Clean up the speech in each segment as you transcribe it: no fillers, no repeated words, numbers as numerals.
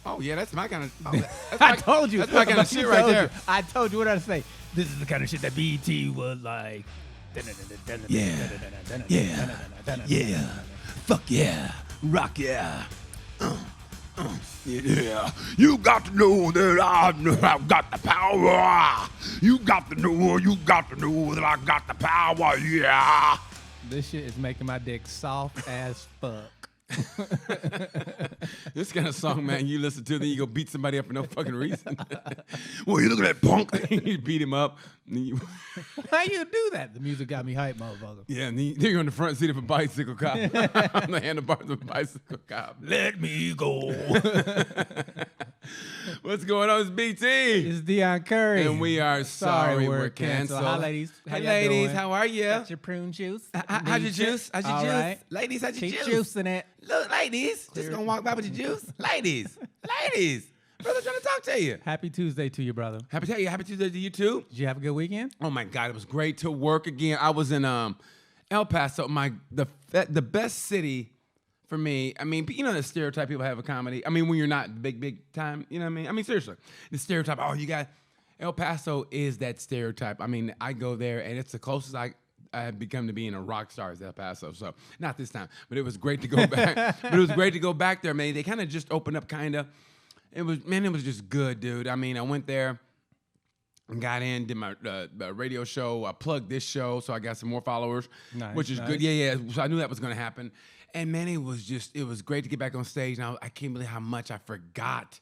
Oh yeah, that's my kind of. I told you. That's my kind of shit right there. I told you what I say. This is the kind of shit that BT would like. Yeah. Fuck yeah. Rock yeah. Yeah. You got to know that I've got the power. You got to know that I got the power. Yeah. This shit is making my dick soft as fuck. This kind of song, man, you listen to, then you go beat somebody up for no fucking reason. Well, you look at that punk. You beat him up. Why you do that? The music got me hyped, motherfucker. Yeah, and then you're on the front seat of a bicycle cop. On the handlebars of a bicycle cop. Let me go. What's going on? It's BT. It's Deon Curry. And we are sorry we're canceled. Hi, ladies. How Hey, y'all ladies, doing? how are you? Got your prune juice? How's your juice? How's your All juice? right. Ladies, how's your Keep juice? juicing it. Look, ladies, just gonna walk by with your juice. Ladies, brother, trying to talk to you. Happy Tuesday to you, brother. Happy Tuesday to you too. Did you have a good weekend? Oh my God, it was great to work again. I was in El Paso, the best city for me. I mean, you know the stereotype people have of comedy. I mean, when you're not big time, you know what I mean? I mean, seriously, the stereotype. Oh, you got El Paso is that stereotype. I mean, I go there and it's the closest I have become to being a rock star is El Paso. So not this time, but it was great to go back. But it was great to go back there, man. They kind of just opened up, kind of. It was just good, dude. I mean, I went there and got in, did my radio show. I plugged this show, so I got some more followers, which is good. Yeah. So I knew that was going to happen. And man, it was great to get back on stage. And I can't believe how much I forgot.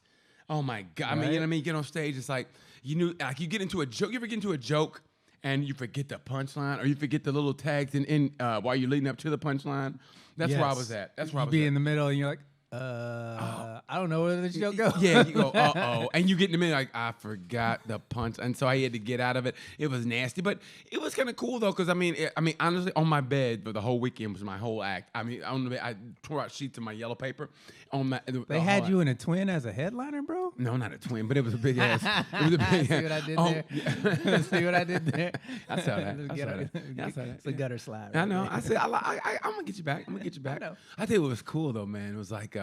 Oh my God. Right? I mean, you know what I mean? You get on stage, it's like, you get into a joke. You ever get into a joke and you forget the punchline, or you forget the little tags in while you're leading up to the punchline? That's where I was at. That's where I was be at. in the middle and you're like, I don't know where the joke goes. Yeah, you go, uh-oh. And you get in the middle like, I forgot the punch. And so I had to get out of it. It was nasty. But it was kind of cool, though, because, I mean, honestly, on my bed for the whole weekend was my whole act. I mean, on the bed, I tore out sheets of my yellow paper. They had you in a twin as a headliner, bro? No, not a twin, but it was a big ass. It was a big See what I did there? Yeah. See what I did there? I saw that. I saw that. It's a gutter slide. I know. I said, I'm going to get you back. I'm going to get you back. I tell you what was cool, though, man. It was like,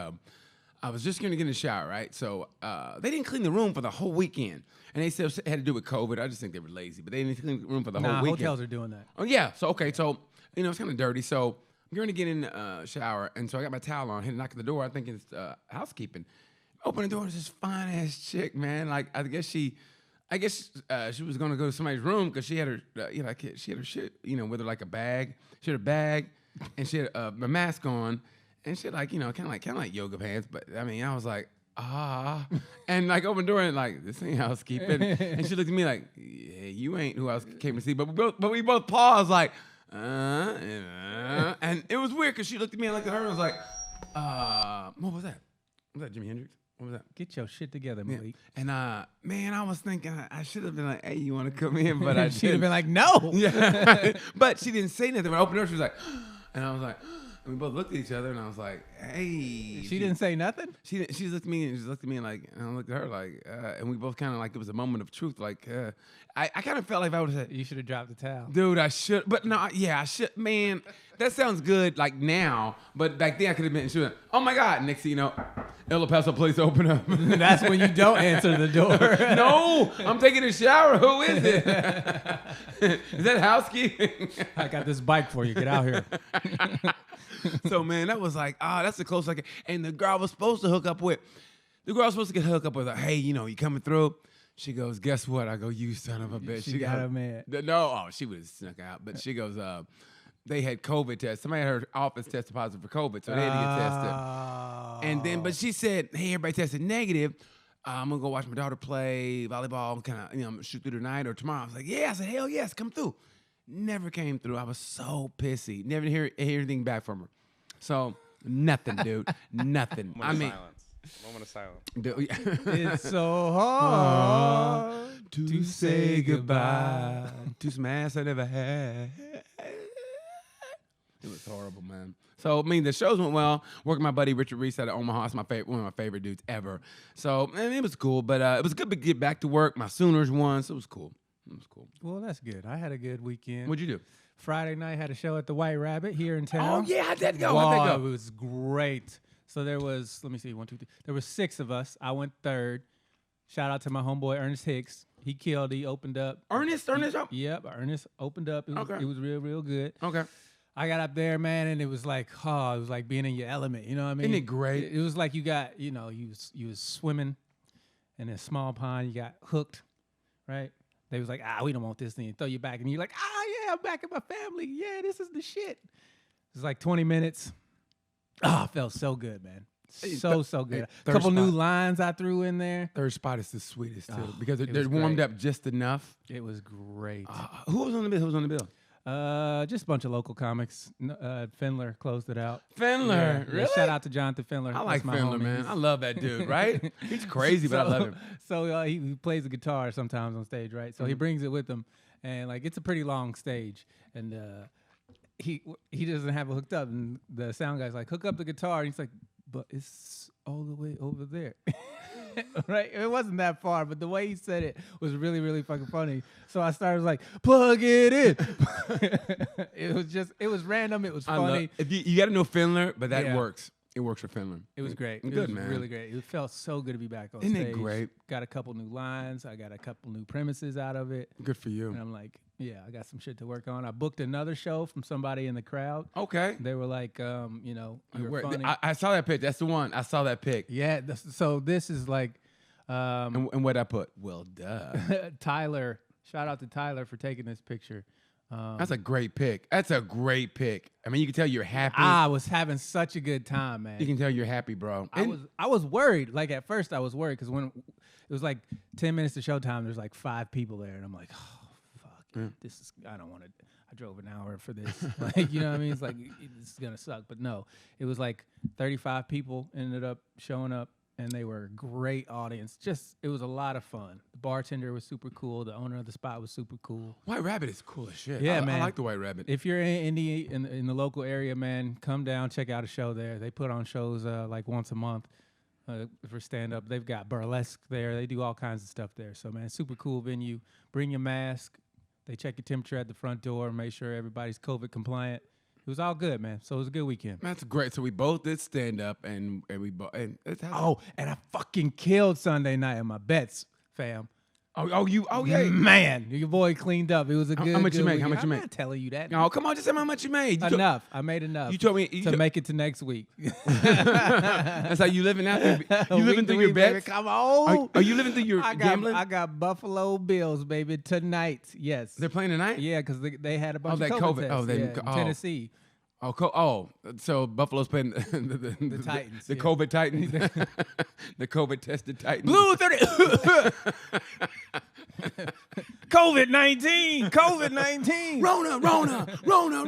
I was just going to get in the shower, right? So they didn't clean the room for the whole weekend. And they said it had to do with COVID. I just think they were lazy. But they didn't clean the room for the whole weekend. Hotels are doing that. Oh, yeah. So, okay. So, it's kind of dirty. So I'm going to get in the shower. And so I got my towel on, hit a knock at the door. I think it's housekeeping. Open the door. It's this fine-ass chick, man. Like, I guess she was going to go to somebody's room because she had her, she had her shit, with her like a bag. She had a bag and she had a mask on. And shit, like, kind of like yoga pants. But, I mean, I was like, And, like, open the door and, like, this ain't housekeeping. And she looked at me like, yeah, you ain't who I came to see. But we both paused, like, And it was weird because she looked at me and I looked at her and was like, what was that? Was that Jimi Hendrix? What was that? Get your shit together, Malik. Yeah. And, man, I was thinking I should have been like, hey, you want to come in? But I She'd have been like, no. Yeah. But she didn't say nothing. When I opened the door, she was like, and I was like, and we both looked at each other, and I was like, "Hey." She didn't say nothing. She looked at me, and like, and I looked at her like, and we both kind of like it was a moment of truth. Like, I kind of felt like I would have said, "You should have dropped the towel, dude. I should, but no, yeah, I should. Man, that sounds good like now, but back then I could have been. She went, oh my God! Next thing you know, El Paso place open up. That's when you don't answer the door. No, I'm taking a shower. Who is it? Is that housekeeping? I got this bike for you. Get out here. So, man, that was like, that's the closest I could. And the girl was supposed to hook up with, like, hey, you coming through? She goes, guess what? I go, you son of a bitch. She got her mad. No, she would have snuck out. But she goes, they had COVID tests. Somebody at her office tested positive for COVID, so they had to get tested. And then, but she said, hey, everybody tested negative. I'm going to go watch my daughter play volleyball, kind of, shoot through tonight or tomorrow. I was like, yeah. I said, hell yes, come through. Never came through. I was so pissy. Never hear anything back from her. So, nothing, dude. Nothing. Moment of silence. Dude, it's so hard to say goodbye to some ass I never had. It was horrible, man. So, I mean, the shows went well. Working with my buddy Richard Reese out of Omaha. It's one of my favorite dudes ever. So, man, it was cool. But it was good to get back to work. My Sooners won, so it was cool. It was cool. Well, that's good. I had a good weekend. What'd you do? Friday night, had a show at the White Rabbit here in town. Oh, yeah, I did go. Wow, it was great. So there was, let me see, 1, 2, 3. There was 6 of us. I went third. Shout out to my homeboy Ernest Hicks. He killed. He opened up. Ernest. Yep, Ernest opened up. Okay. It was real good. Okay. I got up there, man, and it was like, it was like being in your element. You know what I mean? Isn't it great? It was like you got, you was swimming in a small pond. You got hooked, right? They was like, we don't want this thing. Throw you back, and you're like, yeah, I'm back in my family. Yeah, this is the shit. It was like 20 minutes. It felt so good, man. So good. A couple new lines I threw in there. Third spot is the sweetest too because they're was warmed great. up just enough. It was great. Who was on the bill? Just a bunch of local comics. Fendler closed it out. Fendler, really? Shout out to Jonathan Fendler. I like That's my Fendler, homie. man. I love that dude, right? He's crazy, but I love him. So he plays the guitar sometimes on stage, right? So he brings it with him, and like it's a pretty long stage, and he doesn't have it hooked up, and the sound guy's like, hook up the guitar, and he's like, but it's all the way over there. Right? It wasn't that far, but the way he said it was really, really fucking funny. So I started like, plug it in. It was random. It was funny. If you got to know Fendler, but that Yeah. works. It works for Fendler. It was great. It Good, was man. really great. It felt so good to be back on Isn't stage. it great? Got a couple new lines. I got a couple new premises out of it. Good for you. And I'm like, yeah, I got some shit to work on. I booked another show from somebody in the crowd. Okay. They were like, you're funny. I saw that pic. That's the one. I saw that pic. Yeah. So this is like, And what'd I put? Well, duh. Tyler. Shout out to Tyler for taking this picture. That's a great pic. That's a great pic. I mean, you can tell you're happy. I was having such a good time, man. You can tell you're happy, bro. I was worried. Like at first, I was worried because when it was like 10 minutes to showtime, there's like 5 people there, and I'm like, oh fuck, I don't want to. I drove an hour for this. Like, you know what I mean? It's like this is gonna suck. But no, it was like 35 people ended up showing up. And they were a great audience. It was a lot of fun. The bartender was super cool. The owner of the spot was super cool. White Rabbit is cool as shit. Yeah, I man. I like the White Rabbit. If you're in the local area, man, come down, check out a show there. They put on shows like once a month for stand-up. They've got burlesque there. They do all kinds of stuff there. So, man, super cool venue. Bring your mask. They check your temperature at the front door. Make sure everybody's COVID compliant. It was all good, man. So it was a good weekend. That's great. So we both did stand up, and we both. And And I fucking killed Sunday night in my bets, fam. yeah. Man, your boy cleaned up. It was a good. How much you good make? How weekend. much you make? I'm not telling you that. Oh, come on, just tell me how much you made. Enough. I made enough. You told me to make it to next week. That's how you living now. You living through your baby. bets? Come on. Are you living through your gambling? I got Buffalo Bills, baby, tonight. Yes. They're playing tonight. Yeah, because they had a bunch that of COVID. tests. In Tennessee. So Buffalo's playing the Titans, the yeah. COVID Titans, the COVID tested Titans. Blue 30. COVID-19.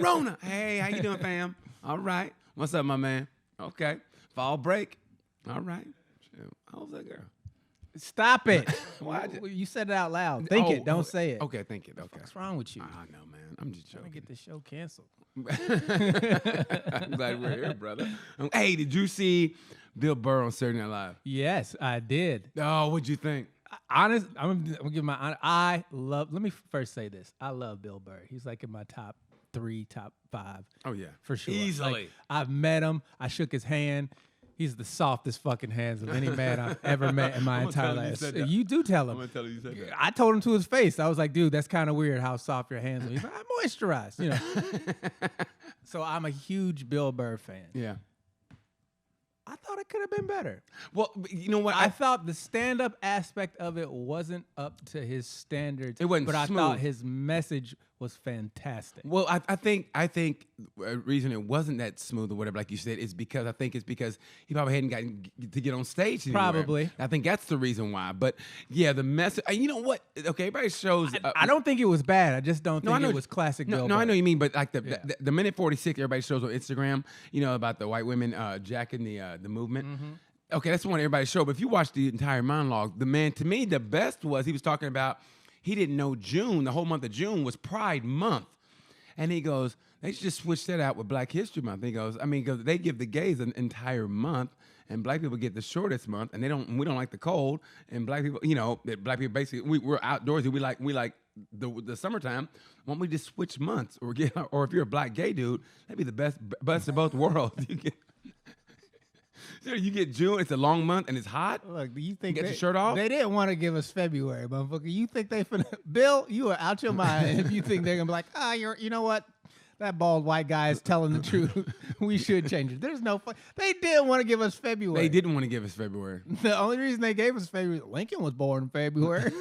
Rona. Hey, how you doing, fam? All right. What's up, my man? Okay. Fall break. All right. How's that girl? Stop it. Why? You said it out loud. Think it. Don't say it. Okay, think it. Okay. What's wrong with you? I know, man. I'm just Trying to joking. get this show canceled. I'm glad we're here, brother. Hey, did you see Bill Burr on Saturday Night Live? Yes, I did. Oh, what'd you think? I'm gonna give my honor. Let me first say this. I love Bill Burr. He's like in my top 3, top 5. Oh, yeah. For sure. Easily. Like, I've met him. I shook his hand. He's the softest fucking hands of any man I've ever met in my I'm gonna entire tell him you life. said that. You do tell I'm him. going to tell you you said that. I told him to his face. I was like, dude, that's kind of weird how soft your hands are. He's like, I'm moisturized, you know. So I'm a huge Bill Burr fan. Yeah. I thought it could have been better. Well, you know what? I thought the stand-up aspect of it wasn't up to his standards. It wasn't but I smooth. thought his message was fantastic. Well, I think the reason it wasn't that smooth or whatever, like you said, is because he probably hadn't gotten to get on stage anywhere. Probably. I think that's the reason why. But yeah, the message. You know what? Okay, everybody shows. I don't think it was bad. I just don't No, I think know- it was classic Bill No, Burr. I know what you mean, but like Yeah. the minute 46, everybody shows on Instagram. You know about the white women jacking the movement. Mm-hmm. Okay, that's the one everybody showed. But if you watch the entire monologue, the man to me the best was he was talking about he didn't know June, the whole month of June was Pride Month. And he goes, they should just switch that out with Black History Month. He goes, because they give the gays an entire month, and black people get the shortest month, and we don't like the cold, and black people, black people basically we're outdoorsy. We like the summertime. Why don't we just switch months, or if you're a black gay dude, that'd be the best of both worlds. You get. So you get June, it's a long month and it's hot. Look, do you think Get your shirt off? They didn't want to give us February, motherfucker. You think they finna Bill, you are out your mind if you think they're gonna be like, you know what? That bald white guy is telling the truth. We should change it. There's no They didn't want to give us February. They didn't want to give us February. The only reason they gave us February, Lincoln was born in February.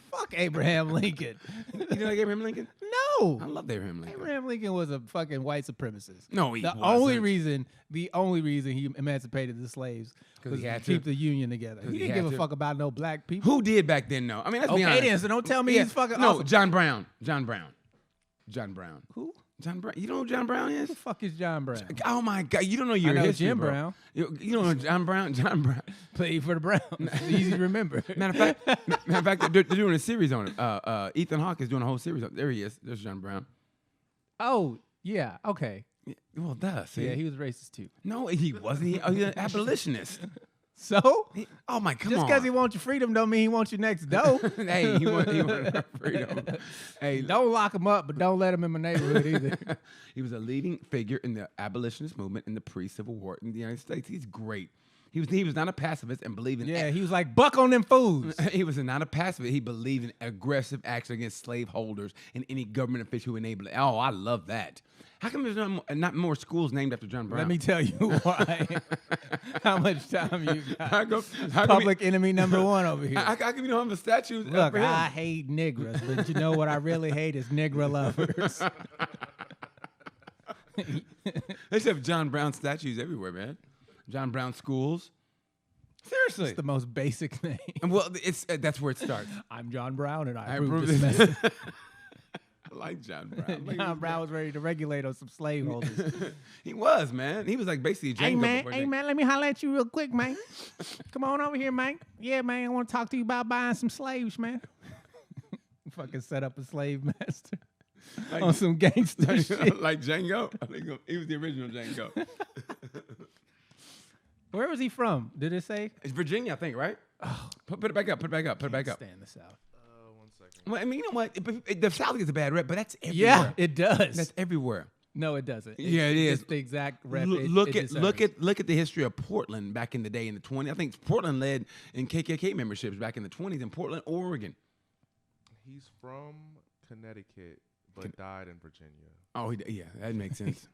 Fuck Abraham Lincoln. You know like Abraham Lincoln? No. I love Abraham Lincoln. Abraham Lincoln was a fucking white supremacist. No, he the wasn't. only reason he emancipated the slaves was he to had keep to. the Union together. He didn't had give a to. fuck about no black people. Who did back then, though? I mean, let's be honest. Okay, then, so don't tell me he's fucking No, awesome. John Brown. John Brown. John Brown. Who? John Brown. You know who John Brown Who is? the fuck is John Brown? Oh my God! You don't know your I know history, Jim bro. Brown. You don't know John Brown. John Brown. Played for the Browns. It's easy to remember. Matter of fact, they're doing a series on it. Ethan Hawke is doing a whole series on it. There he is. There's John Brown. Oh, yeah, okay. Well, duh. See? Yeah, he was racist too. No, he wasn't. He's an abolitionist. So? Oh my, come Just on. because he wants your freedom don't mean he wants you next door. Hey, he wanted our freedom. Hey, Don't lock him up, but don't let him in my neighborhood either. he was a leading figure in the abolitionist movement in the pre-Civil War in the United States. He's great. He was not a pacifist and believed in Yeah, he was like, buck on them fools. He was not a pacifist. He believed in aggressive action against slaveholders and any government official who enabled it. Oh, I love that. How come there's not more schools named after John Brown? Let me tell you why. How much time you got? How come Public enemy number one over here. how come you don't have a statue? Look, for him? I hate niggers, but you know what I really hate is nigger lovers. They should have John Brown statues everywhere, man. John Brown schools. Seriously. It's the most basic name. And well, that's where it starts. I'm John Brown, and I approve approve this this. message. I like John Brown. John Brown was ready to regulate on some slaveholders. He was, man. He was like basically Django. Hey man, let me holler at you real quick, man. Come on over here, man. Yeah, man, I want to talk to you about buying some slaves, man. Fucking set up a slave master on some gangster shit. Like Django. I think he was the original Django. Where was he from? Did it say? It's Virginia, I think, right? Oh. Put it back up. Put it back up. Put it back up. Stand this out. 1 second. Well, I mean, you know what? The South gets a bad rep, but that's everywhere. Yeah, it does. That's everywhere. No, it doesn't. Yeah, it is. It's the exact rep. Look at the history of Portland back in the day in the 20s. I think Portland led in KKK memberships back in the 20s in Portland, Oregon. He's from Connecticut, but died in Virginia. Oh, yeah, that makes sense.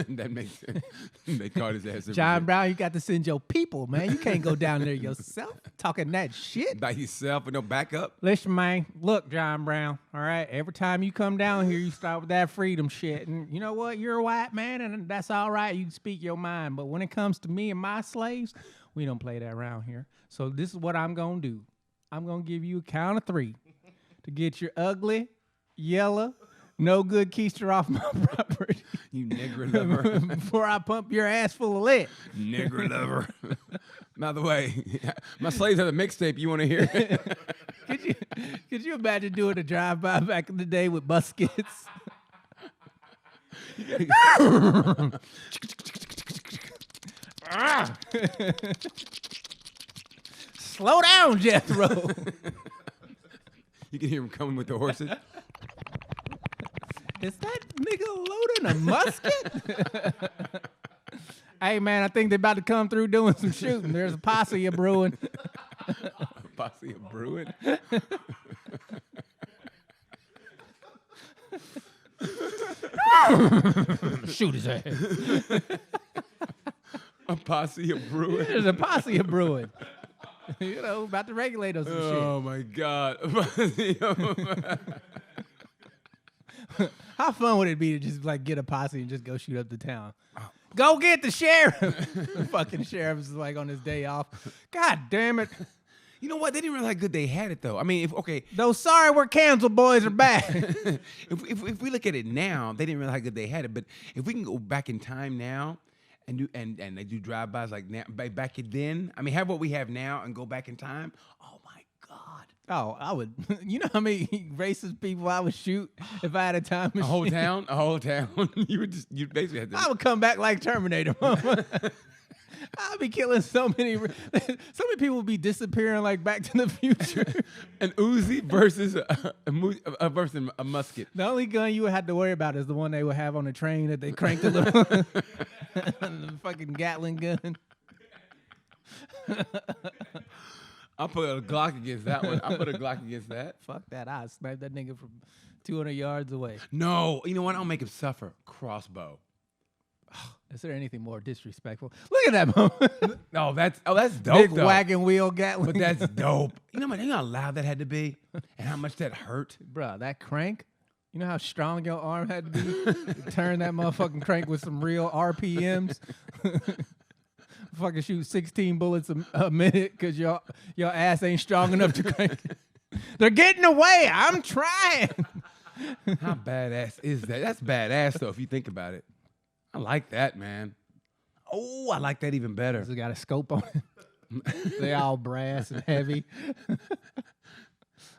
That makes sense. They caught his ass. John Brown, you got to send your people, man. You can't go down there yourself talking that shit. By yourself with no backup. Listen, man. Look, John Brown. All right. Every time you come down here, you start with that freedom shit. And you know what? You're a white man, and that's all right. You can speak your mind. But when it comes to me and my slaves, we don't play that around here. So this is what I'm going to do. I'm going to give you a count of 3 to get your ugly, yellow, no good keister off my property. You nigger lover. Before I pump your ass full of lead. Nigger lover. By the way, my slaves have a mixtape. You want to hear it? Could you imagine doing a drive-by back in the day with muskets? Slow down, Jethro. You can hear him coming with the horses. Is that nigga loading a musket? Hey, man, I think they're about to come through doing some shooting. There's a posse of brewing. Posse of brewing. Shoot his ass. A posse of brewing. There's a posse of brewing. You know, about to regulate us some shit. Oh my God. A posse of How fun would it be to just like get a posse and just go shoot up the town? Go get the sheriff. The fucking sheriff is like on his day off. God damn it. You know what? They didn't realize how good they had it though. I mean, Those sorry we're canceled boys are back. if we look at it now, they didn't realize how good they had it. But if we can go back in time now and do and they do drive-bys like now, back then, I mean, have what we have now and go back in time. Oh my God. Oh, I would. You know how many racist people I would shoot if I had a time machine? A whole town. You basically had to. I would come back like Terminator. I'll be killing so many people will be disappearing like Back to the Future. An Uzi versus versus a musket. The only gun you would have to worry about is the one they would have on the train that they cranked a little. The fucking Gatling gun. I'll put a Glock against that one. I'll put a Glock against that. Fuck that. I'll snipe that nigga from 200 yards away. No, you know what? I'll make him suffer. Crossbow. Is there anything more disrespectful? Look at that moment. No, that's dope. Big though. wagon wheel Gatling. But that's dope. You know how loud that had to be, and how much that hurt. Bruh, that crank. You know how strong your arm had to be to turn that motherfucking crank with some real RPMs? Fucking shoot 16 bullets a minute because your ass ain't strong enough to crank it. They're getting away. I'm trying. How badass is that? That's badass, though, if you think about it. I like that, man. Oh, I like that even better. They got a scope on it. They all brass and heavy.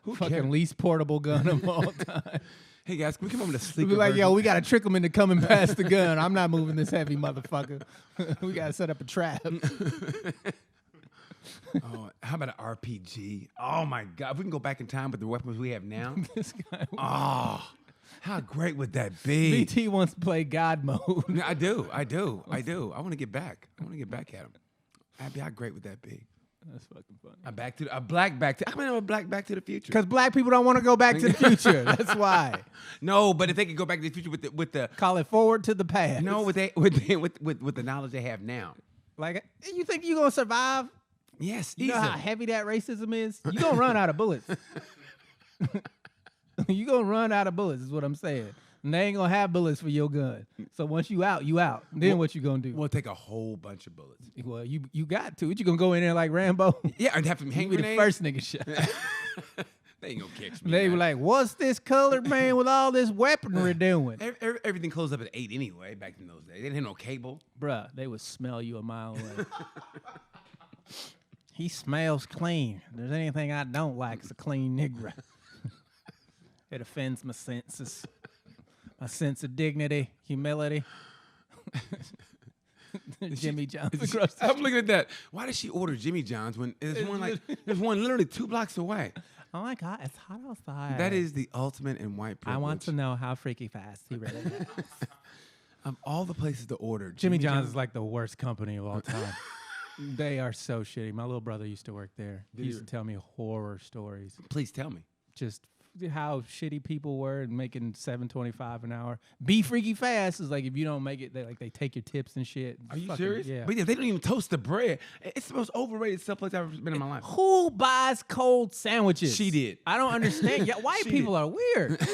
Who Fucking cares? least portable gun of all time. Hey, guys, can we come up with a sleeper We be like, yo, version? we got to trick them into coming past the gun. I'm not moving this heavy motherfucker. We got to set up a trap. Oh, how about an RPG? Oh, my God. If we can go back in time with the weapons we have now. This guy. Oh, how great would that be? BT wants to play God mode. Yeah, I do. I want to get back. I want to get back at him. How great would that be? That's fucking funny. A black back to. I mean, I'm a black Back to the Future. Because black people don't want to go back to the future. That's why. No, but if they could go back to the future with the Call it forward to the past. no with the knowledge they have now. Like, you think you going to survive? Yes, You know how heavy that racism is? You going to run out of bullets. You going to run out of bullets is what I'm saying. And they ain't going to have bullets for your gun. So once you out, you out. Then what you going to do? We'll take a whole bunch of bullets. Well, you got to. What, you going to go in there like Rambo? Yeah, I'd have to hang You be the grenades. first nigga shot. They ain't gonna catch me. They were man. like, what's this colored man with all this weaponry doing? Everything closed up at 8 anyway. Back in those days, they didn't have no cable. Bruh, they would smell you a mile away. He smells clean. If there's anything I don't like, it's a clean nigger. It offends my senses. My sense of dignity, humility. Jimmy John's. I'm looking at that. Why did she order Jimmy John's when there's one literally 2 blocks away? Oh my God, it's hot outside. That is the ultimate in white privilege. I want to know how freaky fast he really is. Of all the places to order, Jimmy John's is like the worst company of all time. They are so shitty. My little brother used to work there. He used to tell me horror stories. Please tell me. Just how shitty people were and making $7.25 an hour. Be freaky fast is like if you don't make it, they take your tips and shit. Are you Fucking- serious? Yeah. But yeah, they don't even toast the bread. It's the most overrated someplace I've ever been in my life. Who buys cold sandwiches? She did. I don't understand. White She people did. are weird.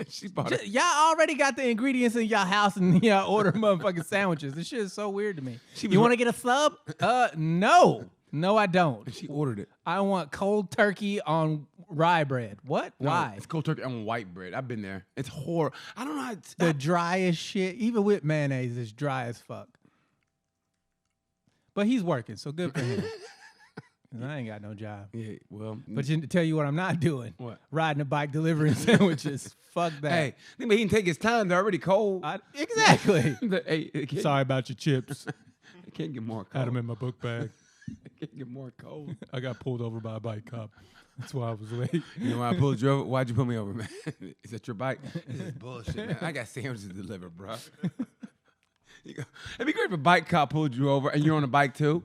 She bought it. Y'all already got the ingredients in y'all house and y'all order motherfucking sandwiches. This shit is so weird to me. You want to get a sub? No. No, I don't. She ordered it. I want cold turkey on rye bread. What? No, Why? It's cold turkey on white bread. I've been there. It's horrible. I don't know how it's The driest shit, even with mayonnaise, is dry as fuck. But he's working, so good for him. 'Cause I ain't got no job. Yeah, well. But to tell you what I'm not doing. What? Riding a bike delivering sandwiches. Fuck that. Hey, he can take his time. They're already cold. Exactly. Hey, it can't, Sorry about your chips. it can't get more cold. Had them in my book bag. It can't get more cold. I got pulled over by a bike cop. That's why I was late. You know why I pulled you over? Why'd you pull me over, man? Is that your bike? This is bullshit, man. I got sandwiches to deliver, bro. It'd be great if a bike cop pulled you over and you're on a bike too.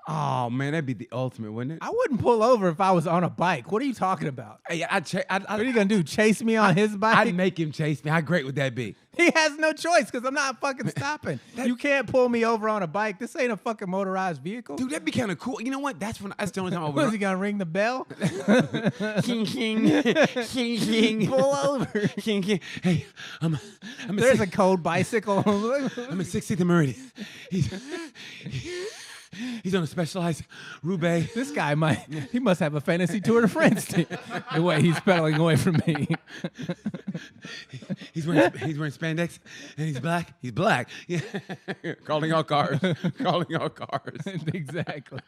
Oh man, that'd be the ultimate, wouldn't it? I wouldn't pull over if I was on a bike. What are you talking about? Hey, What are you gonna do? Chase me on his bike? I'd make him chase me. How great would that be? He has no choice because I'm not fucking stopping. You can't pull me over on a bike. This ain't a fucking motorized vehicle. Dude, that'd be kind of cool. You know what? That's the only time I What is he would. gonna ring the bell? King, king, king, king. Pull over. King, king. Hey, There's a cold bicycle. I'm in 16th and Meridian. He's on a specialized Roubaix. This guy he must have a fantasy Tour de France team. The way he's pedaling away from me. He's wearing spandex and he's black. He's black. Yeah. Calling all cars. Calling all cars. Exactly.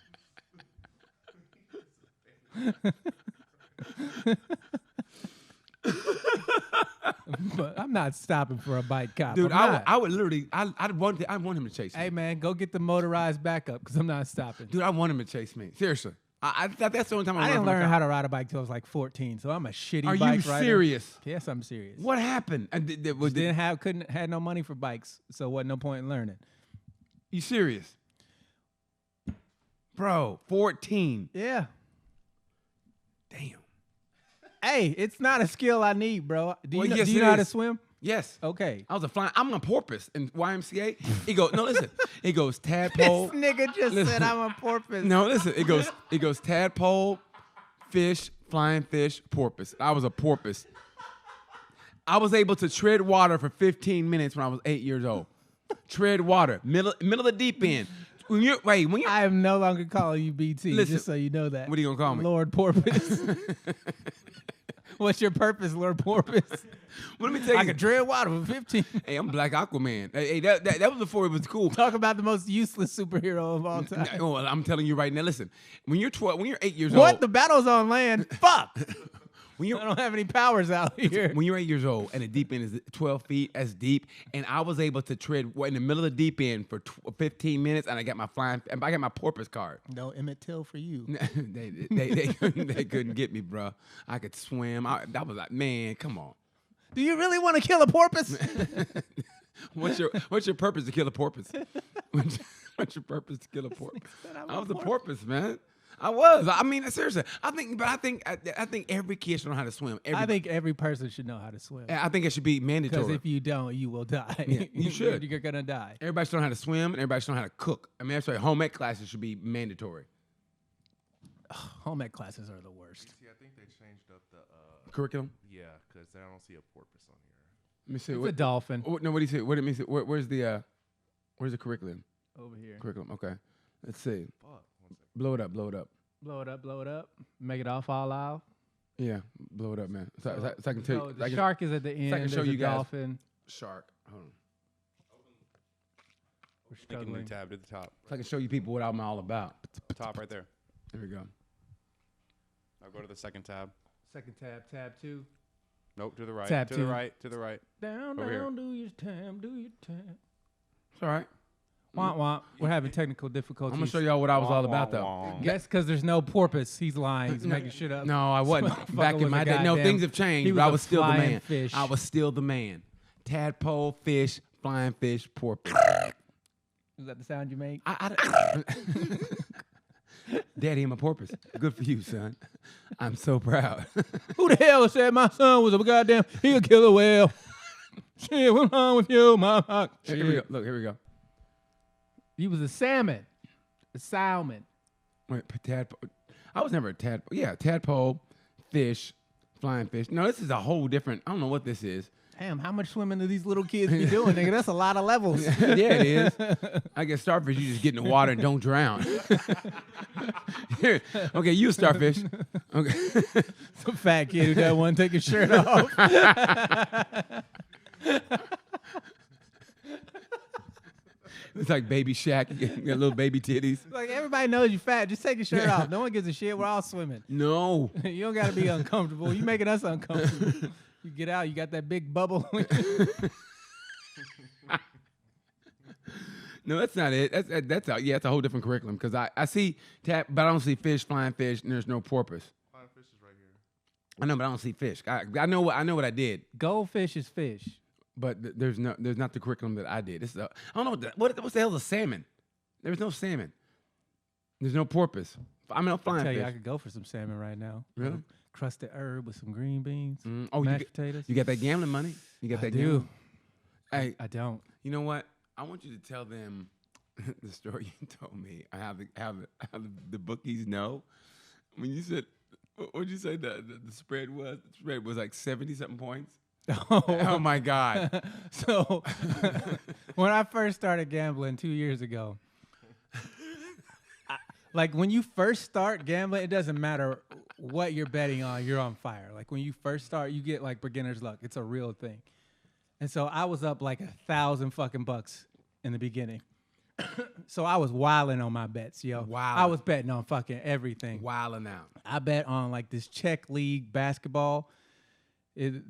But I'm not stopping for a bike cop. Dude, I'm not. I would literally, I'd want him to chase me. Hey man, go get the motorized backup because I'm not stopping. Dude, I want him to chase me. Seriously. That's the only time I didn't run from a learn cop. how to ride a bike till I was like 14, so I'm a shitty Are bike you rider. serious? Yes, I'm serious. What happened? Had no money for bikes, so wasn't no point in learning. You serious? Bro, 14. Yeah. Damn. Hey, it's not a skill I need, bro. Do you, Well, know, yes, do you it know how to is. swim? Yes. Okay. I'm a porpoise in YMCA. It goes, no, listen. It goes tadpole. This nigga just said I'm a porpoise. No, listen. It goes tadpole, fish, flying fish, porpoise. I was a porpoise. I was able to tread water for 15 minutes when I was 8 years old. Tread water, middle of the deep end. When you're I am no longer calling you BT, Listen, just so you know that. what are you gonna call me? Lord Porpoise. What's your purpose, Lord Porpoise? Well, let me tell you. I can tread water for 15. Hey, I'm Black Aquaman. Hey, that was before it was cool. Talk about the most useless superhero of all time. Oh, well, I'm telling you right now. Listen, when you're 8 years What? old, The battle's on land? Fuck. when I don't have any powers out here. when you're 8 years old and the deep end is 12 feet as deep, and I was able to tread in the middle of the deep end for 15 minutes, and I got my porpoise card. No Emmett Till for you. they couldn't get me, bro. I could swim. That was like, man, come on. Do you really want to kill a porpoise? What's your purpose to kill a porpoise? What's your purpose to kill a porpoise? I was a porpoise, man. I was. I mean, seriously. I think every kid should know how to swim. I think every person should know how to swim. I think it should be mandatory. Because if you don't, you will die. Yeah, you should. You're gonna die. Everybody should know how to swim, and everybody should know how to cook. I mean, that's why home ec classes should be mandatory. Home ec classes are the worst. See, I think they changed up the Curriculum. yeah, because I don't see a porpoise on here. Let me see. It's a dolphin No, what do you say? What did it mean? Where's the curriculum? over here. Curriculum. Okay. Let's see. Fuck. One second. Blow it up. Blow it up. Blow it up. Make it all fall out. Yeah. Blow it up, man. So I can tell So you. the shark is at the end. I can show There's a you guys. dolphin. Shark. Hold on. We're Making the struggling. tab to the top. So I can show you people what I'm all about. Top right there. There we go. I'll go to the second tab. Second tab 2. Nope, to the right. Tab to two. the right. To the right. Down, Over here. down, do your tab. It's all right. Womp womp. We're having technical difficulties. I'm gonna show y'all what I was all about, though. Wah. That's because there's no porpoise. He's lying. He's making shit up. No, I wasn't. Motherfucker Back in was my a day, no, goddamn- things have he changed, was but I a was still the flying man. fish. I was still the man. Tadpole, fish, flying fish, porpoise. Is that the sound you make? Daddy, I'm a porpoise. Good for you, son. I'm so proud. Who the hell said my son was a goddamn, he a killer whale? Shit, what's wrong with you, mama? Here we go. Look, here we go. He was a salmon. A salmon. Wait, tadpole. I was never a tadpole. Yeah, tadpole, fish, flying fish. No, this is a whole different. I don't know what this is. Damn, how much swimming do these little kids be doing, nigga? That's a lot of levels. Yeah, it is. I guess starfish, you just get in the water and don't drown. Here, okay, you a starfish. Okay. Some fat kid who doesn't want to take his shirt off. It's like Baby Shaq. You got little baby titties. Like, everybody knows you fat. Just take your shirt off. No one gives a shit. We're all swimming. No. You don't got to be uncomfortable. You making us uncomfortable. You get out. You got that big bubble. No, that's not it. That's it's a whole different curriculum because I see but I don't see fish, flying fish, and there's no porpoise. Flying fish is right here. I know, but I don't see fish. I know what I did, Goldfish is fish. but there's not the curriculum that I did. I don't know what the hell is a salmon. There's no salmon. There's no porpoise. I mean, flying Tell fish. you, I could go for some salmon right now. Really? Crusted herb with some green beans, Oh, mashed potatoes. you got that gambling money? You got I that do. gambling? Hey, I don't. you know what? I want you to tell them the story you told me. How the bookies know when you said what did you say the spread was? The spread was like 70-something points. Oh my God! So when I first started gambling 2 years ago, like when you first start gambling, it doesn't matter what you're betting on, you're on fire. Like when you first start, you get like beginner's luck. It's a real thing. And so I was up like $1,000 fucking bucks in the beginning. So I was wilding on my bets, yo. Wildin'. I was betting on fucking everything. Wilding out. I bet on like this Czech league basketball.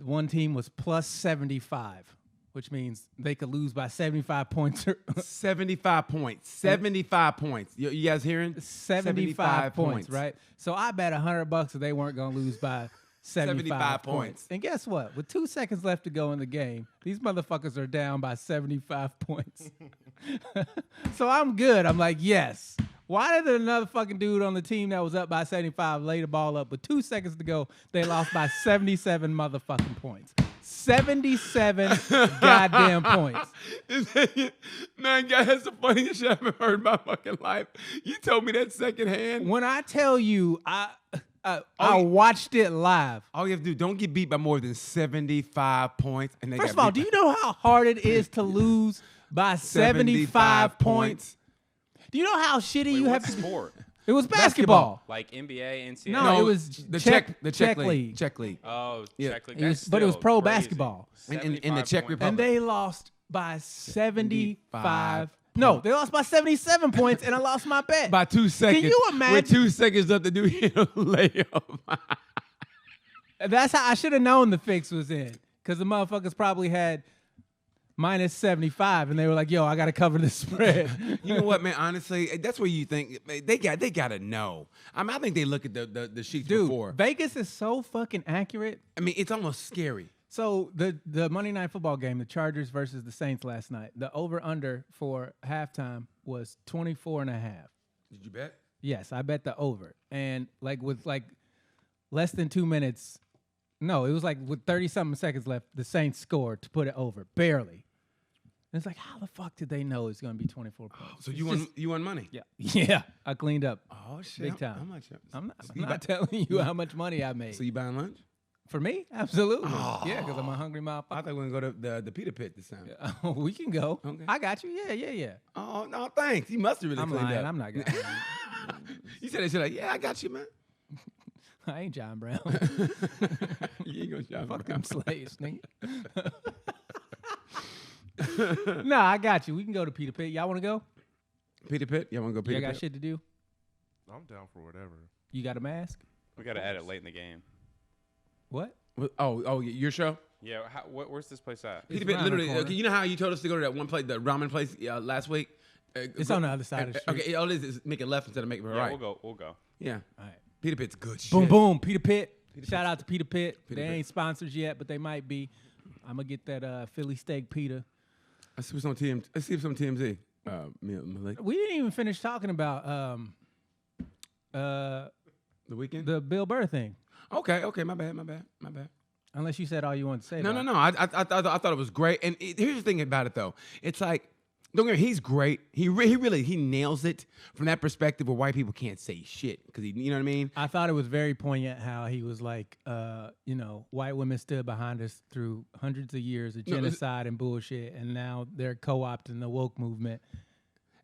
one team was plus 75, which means they could lose by 75 points. 75 points. 75 points. You guys hearing? 75 points, right? So I bet $100 that they weren't going to lose by 75 points. And guess what? With 2 seconds left to go in the game, these motherfuckers are down by 75 points. So I'm good. I'm like, yes. Why did another fucking dude on the team that was up by 75 lay the ball up with 2 seconds to go? They lost by 77 motherfucking points. 77 goddamn points. Man, guys, that's the funniest shit I've ever heard in my fucking life. You told me that secondhand. When I tell you, I watched it live. All you have to do, don't get beat by more than 75 points. And First of all, do you know how hard it is to lose by 75 points? Do you know how shitty you have to be? Sport? It was basketball. Like NBA, NCAA? No, it was the Czech league. Czech league. Oh, Yeah. Czech league. It was- That's but it was still pro crazy. basketball. In the Czech 75 Republic. And they lost by 75. No, they lost by 77 points, and I lost my bet. By 2 seconds. you imagine- With 2 seconds left to do hit a layup. That's how I should have known the fix was in, because the motherfuckers probably had minus 75, and they were like, "Yo, I got to cover the spread." You know what, man? Honestly, that's where you think they got to know. I mean, I think they look at the sheets Dude, before. Vegas is so fucking accurate. I mean, it's almost scary. So the Monday Night Football game, the Chargers versus the Saints last night, the over-under for halftime was 24.5. Did you bet? Yes, I bet the over. And with less than 2 minutes, no, it was like with 30-something seconds left, the Saints scored to put it over, barely. And it's like, how the fuck did they know it's going to be 24 points? So It's you won money. Yeah. Yeah, I cleaned up. Oh shit! Big time. How much? I'm not telling you how much money I made. So you buying lunch? For me? Absolutely. Yeah, because I'm a hungry I motherfucker. thought we were gonna go to the Peter Pit this time. We can go. Okay. I got you. Yeah. Oh no, thanks. You must have really I'm cleaned lying. up. I'm not going You said that shit like, yeah, I got you, man. I ain't John Brown. You ain't gonna shop Fuck around. them slaves, nigga. No, I got you. We can go to Peter Pit. Y'all want to go? Peter Pit? Y'all wanna go Peter Y'all got Pit? shit to do? I'm down for whatever. You got a mask? We got to edit late in the game. What? Oh, your show? Yeah, where's this place at? It's Peter Pit, around the literally. corner. Okay, you know how you told us to go to that one place, the ramen place last week? It's on the other side of the street. Okay, all it is make it left instead of make it Yeah, right. we'll go. Yeah. All right. Peter Pit's good shit. Boom, boom. Peter Pit. Shout Pit's- out to Peter Pit. Peter They Pit. ain't sponsors yet, but they might be. I'm going to get that Philly steak Peter. Let's see what's on TMZ. Malik. We didn't even finish talking about The weekend? the Bill Burr thing, Okay, my bad. unless you said all you wanted to say No. about it. I thought it was great. And here's the thing about it though. It's like, don't get me wrong, he's great. He really nails it from that perspective where white people can't say shit because you know what I mean. I thought it was very poignant how he was like, white women stood behind us through hundreds of years of No, genocide and bullshit, and now they're co-opting the woke movement.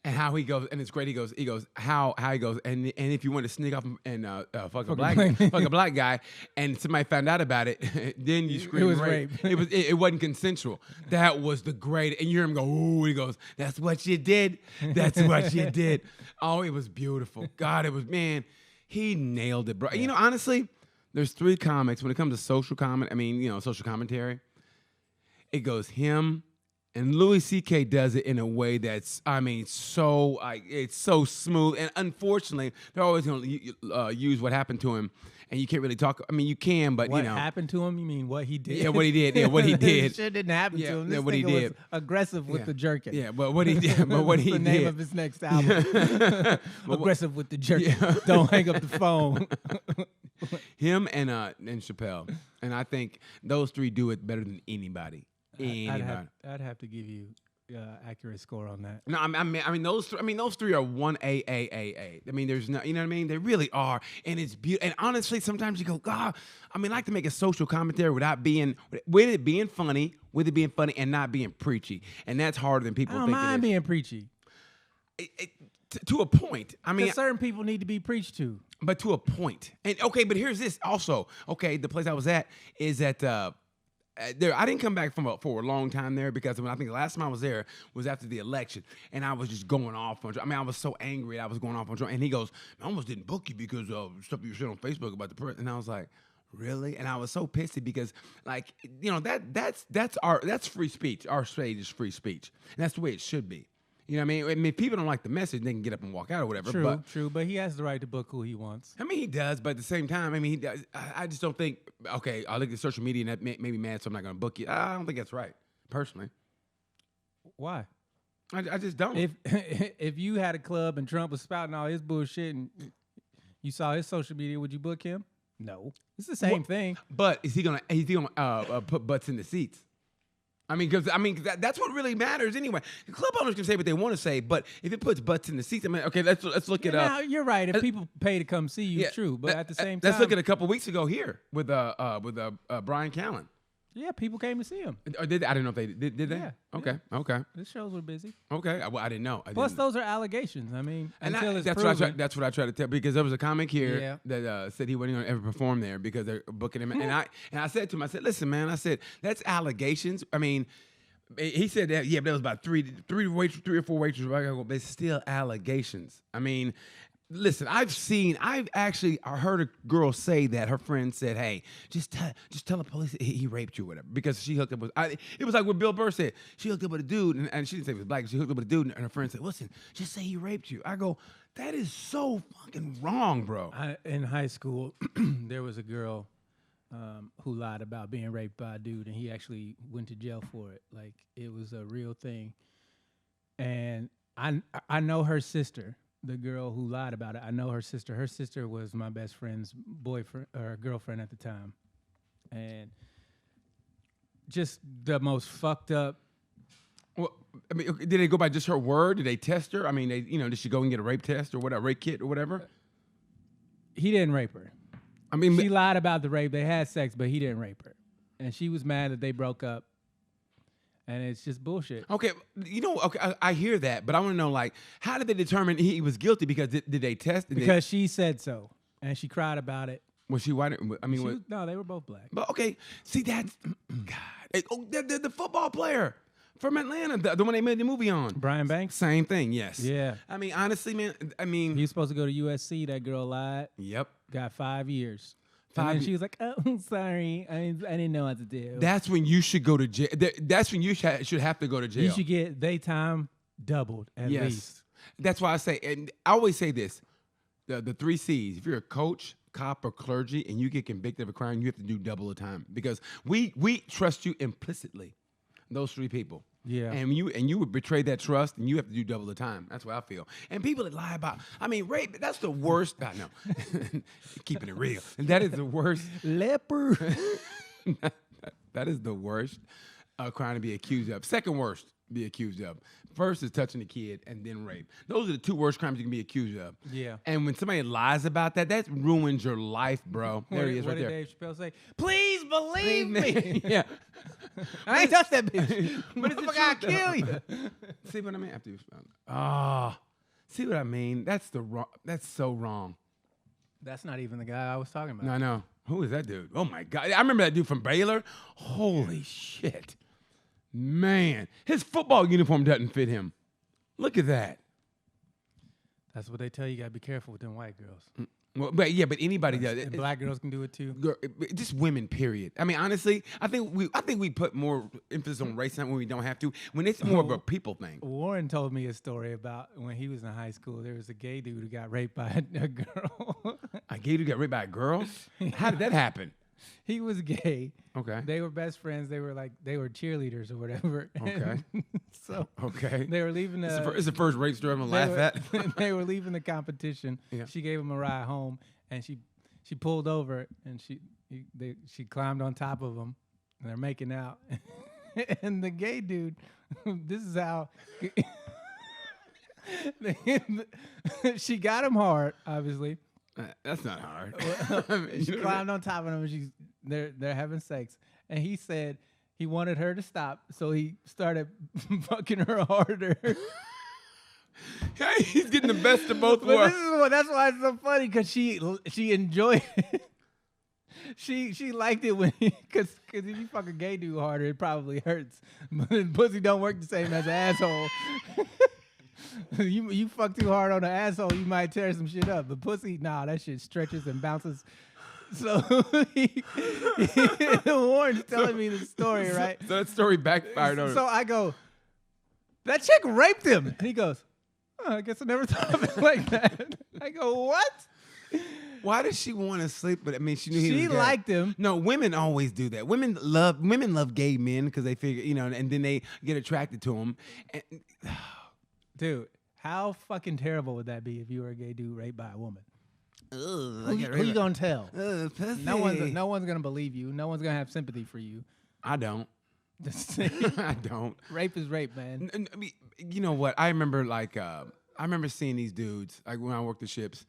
And how he goes, and it's great. He goes, how he goes, and if you want to sneak off and fuck a black guy, and somebody found out about it, then you scream was rape. rape. It wasn't consensual. That was the great. And you hear him go, ooh, he goes, that's what you did. That's what you did. Oh, it was beautiful. God, it was, man, he nailed it, bro. You know, honestly, there's 3 comics when it comes to social commentary. It goes him. And Louis C.K. does it in a way that's, it's so smooth. And unfortunately, they're always going to use what happened to him. And you can't really talk. I mean, you can, but, What happened to him? You mean what he did? Yeah, what he did. Yeah, what he did. Shit didn't happen Yeah, to him. yeah, This what he nigga was did. aggressive with Yeah. the jerking. Yeah, but what he did. But what That's he the name did. of his next album. Aggressive with the jerking. Yeah. Don't hang up the phone. Him and Chappelle. And I think those 3 do it better than anybody. I'd have to give you accurate score on that. No, those 3 are 1A. I mean, there's no, you know what I mean? They really are, and it's beautiful. And honestly, sometimes you go, God, I like to make a social commentary with it being funny, and not being preachy, and that's harder than people I don't think mind it is. being preachy. To a point. Because certain people need to be preached to. But to a point. And okay, but here's this also. Okay, the place I was at is at. There, I didn't come back for a long time there because I think the last time I was there was after the election, and I was just going off on. I was so angry I was going off on. And he goes, "I almost didn't book you because of stuff you said on Facebook about the president." And I was like, really? And I was so pissy because, like, you know, that's free speech. Our stage is free speech, and that's the way it should be. You know what I mean? I mean, if people don't like the message, they can get up and walk out or whatever. True, but he has the right to book who he wants. I mean, he does, but at the same time, I mean, he does. I just don't think. Okay, I look at social media and that made me mad, so I'm not going to book you. I don't think that's right, personally. Why? I just don't. If you had a club and Trump was spouting all his bullshit and you saw his social media, would you book him? No, it's the same thing. But is he gonna put butts in the seats? I mean, because that's what really matters anyway. The club owners can say what they want to say, but if it puts butts in the seats, I mean, okay, let's look at. Now you're right. If people pay to come see you, it's true. But at the same time, let's look at a couple weeks ago here with Brian Callen. Yeah, people came to see him. Or did I didn't know if they did. Did they? Yeah, Okay. yeah. Okay. The shows were busy. Okay. Well, I didn't know. Plus, those are allegations. I mean, until it's that's proven. what I try to tell, because there was a comic here Yeah. that said he wasn't going to ever perform there because they're booking him. And I said to him, I said, listen, man, I said that's allegations. I mean, he said that but there was about three or four waitresses. I go, but it's still allegations. I mean. Listen, I've actually heard a girl say that her friend said, "Hey, just tell the police he raped you, or whatever," because she hooked up with. It was like what Bill Burr said. She hooked up with a dude, and she didn't say he was black. She hooked up with a dude, and her friend said, "Listen, just say he raped you." I go, that is so fucking wrong, bro. In high school, there was a girl who lied about being raped by a dude, and he actually went to jail for it. Like, it was a real thing. And I know her sister. The girl who lied about it, I know her sister. Her sister was my best friend's boyfriend or girlfriend at the time. And just the most fucked up. Well, I mean, did they go by just her word? Did they test her? I mean, did she go and get a rape test or whatever, rape kit or whatever? He didn't rape her. I mean, she lied about the rape. They had sex, but he didn't rape her. And she was mad that they broke up. And it's just bullshit. Okay, I hear that, but I want to know, like, how did they determine he was guilty? Because did they test? Because she said so, and she cried about it. Was she white? I mean, no, they were both black. But okay, see that's God. The football player from Atlanta, the one they made the movie on, Brian Banks. Same thing, yes. Yeah. I mean, honestly, man. I mean, he was supposed to go to USC. That girl lied. Yep. Got 5 years. And she was like, "Oh, sorry, I didn't know what to do." That's when you should go to jail. That's when you should have to go to jail. You should get daytime doubled at least. That's why I say, and I always say this: the 3 C's. If you're a coach, cop, or clergy, and you get convicted of a crime, you have to do double the time because we trust you implicitly. Those 3 people. Yeah. And you would betray that trust, and you have to do double the time. That's what I feel. And people that lie about, I mean, rape, that's the worst. I know. Keeping it real. That is the worst. Leper. That is the worst crime to be accused of. Second worst to be accused of. First is touching a kid, and then rape. Those are the 2 worst crimes you can be accused of. Yeah. And when somebody lies about that ruins your life, bro. There he is right there. What did Dave Chappelle say? Please believe me. Yeah. I ain't touched that bitch. But it's I'll kill you. See what I mean? See what I mean? That's so wrong. That's not even the guy I was talking about. No, I know. Who is that dude? Oh my God. I remember that dude from Baylor. Holy shit. Man. His football uniform doesn't fit him. Look at that. That's what they tell you. You gotta be careful with them white girls. Well, but anybody does. And black girls can do it too. Just women, period. I mean, honestly, I think we put more emphasis on race when we don't have to. When it's more of a people thing. Warren told me a story about when he was in high school. There was a gay dude who got raped by a girl. A gay dude got raped by a girl? How did that happen? He was gay. Okay. They were best friends. They were cheerleaders or whatever. Okay. So okay. they were leaving it's the first rape story I'm gonna laugh at. They were leaving the competition. Yeah. She gave him a ride home, and she pulled over, and she climbed on top of him, and they're making out. And the gay dude, this is how she got him hard, obviously. That's not hard. She climbed on top of him, and they're having sex, and he said he wanted her to stop, so he started fucking her harder. He's getting the best of both worlds. That's why it's so funny, because she enjoyed it. She liked it when because if you fuck a gay dude harder, it probably hurts. But pussy don't work the same as an asshole. You fuck too hard on the asshole, you might tear some shit up. But pussy, nah, that shit stretches and bounces So Warren's telling me the story, right? So that story backfired on him. So I go, that chick raped him. And he goes, oh, I guess I never thought of it like that. I go, what? Why does she want to sleep with? I mean, she knew he She was gay. liked him. No, women always do that. Women love gay men because they figure, and then they get attracted to them. And, Dude, how fucking terrible would that be if you were a gay dude raped by a woman? ugh, Who you gonna tell? pussy. No one's gonna believe you. No one's gonna have sympathy for you. I don't. I don't. Rape is rape, man. I mean, you know what? I remember seeing these dudes like when I worked the ships.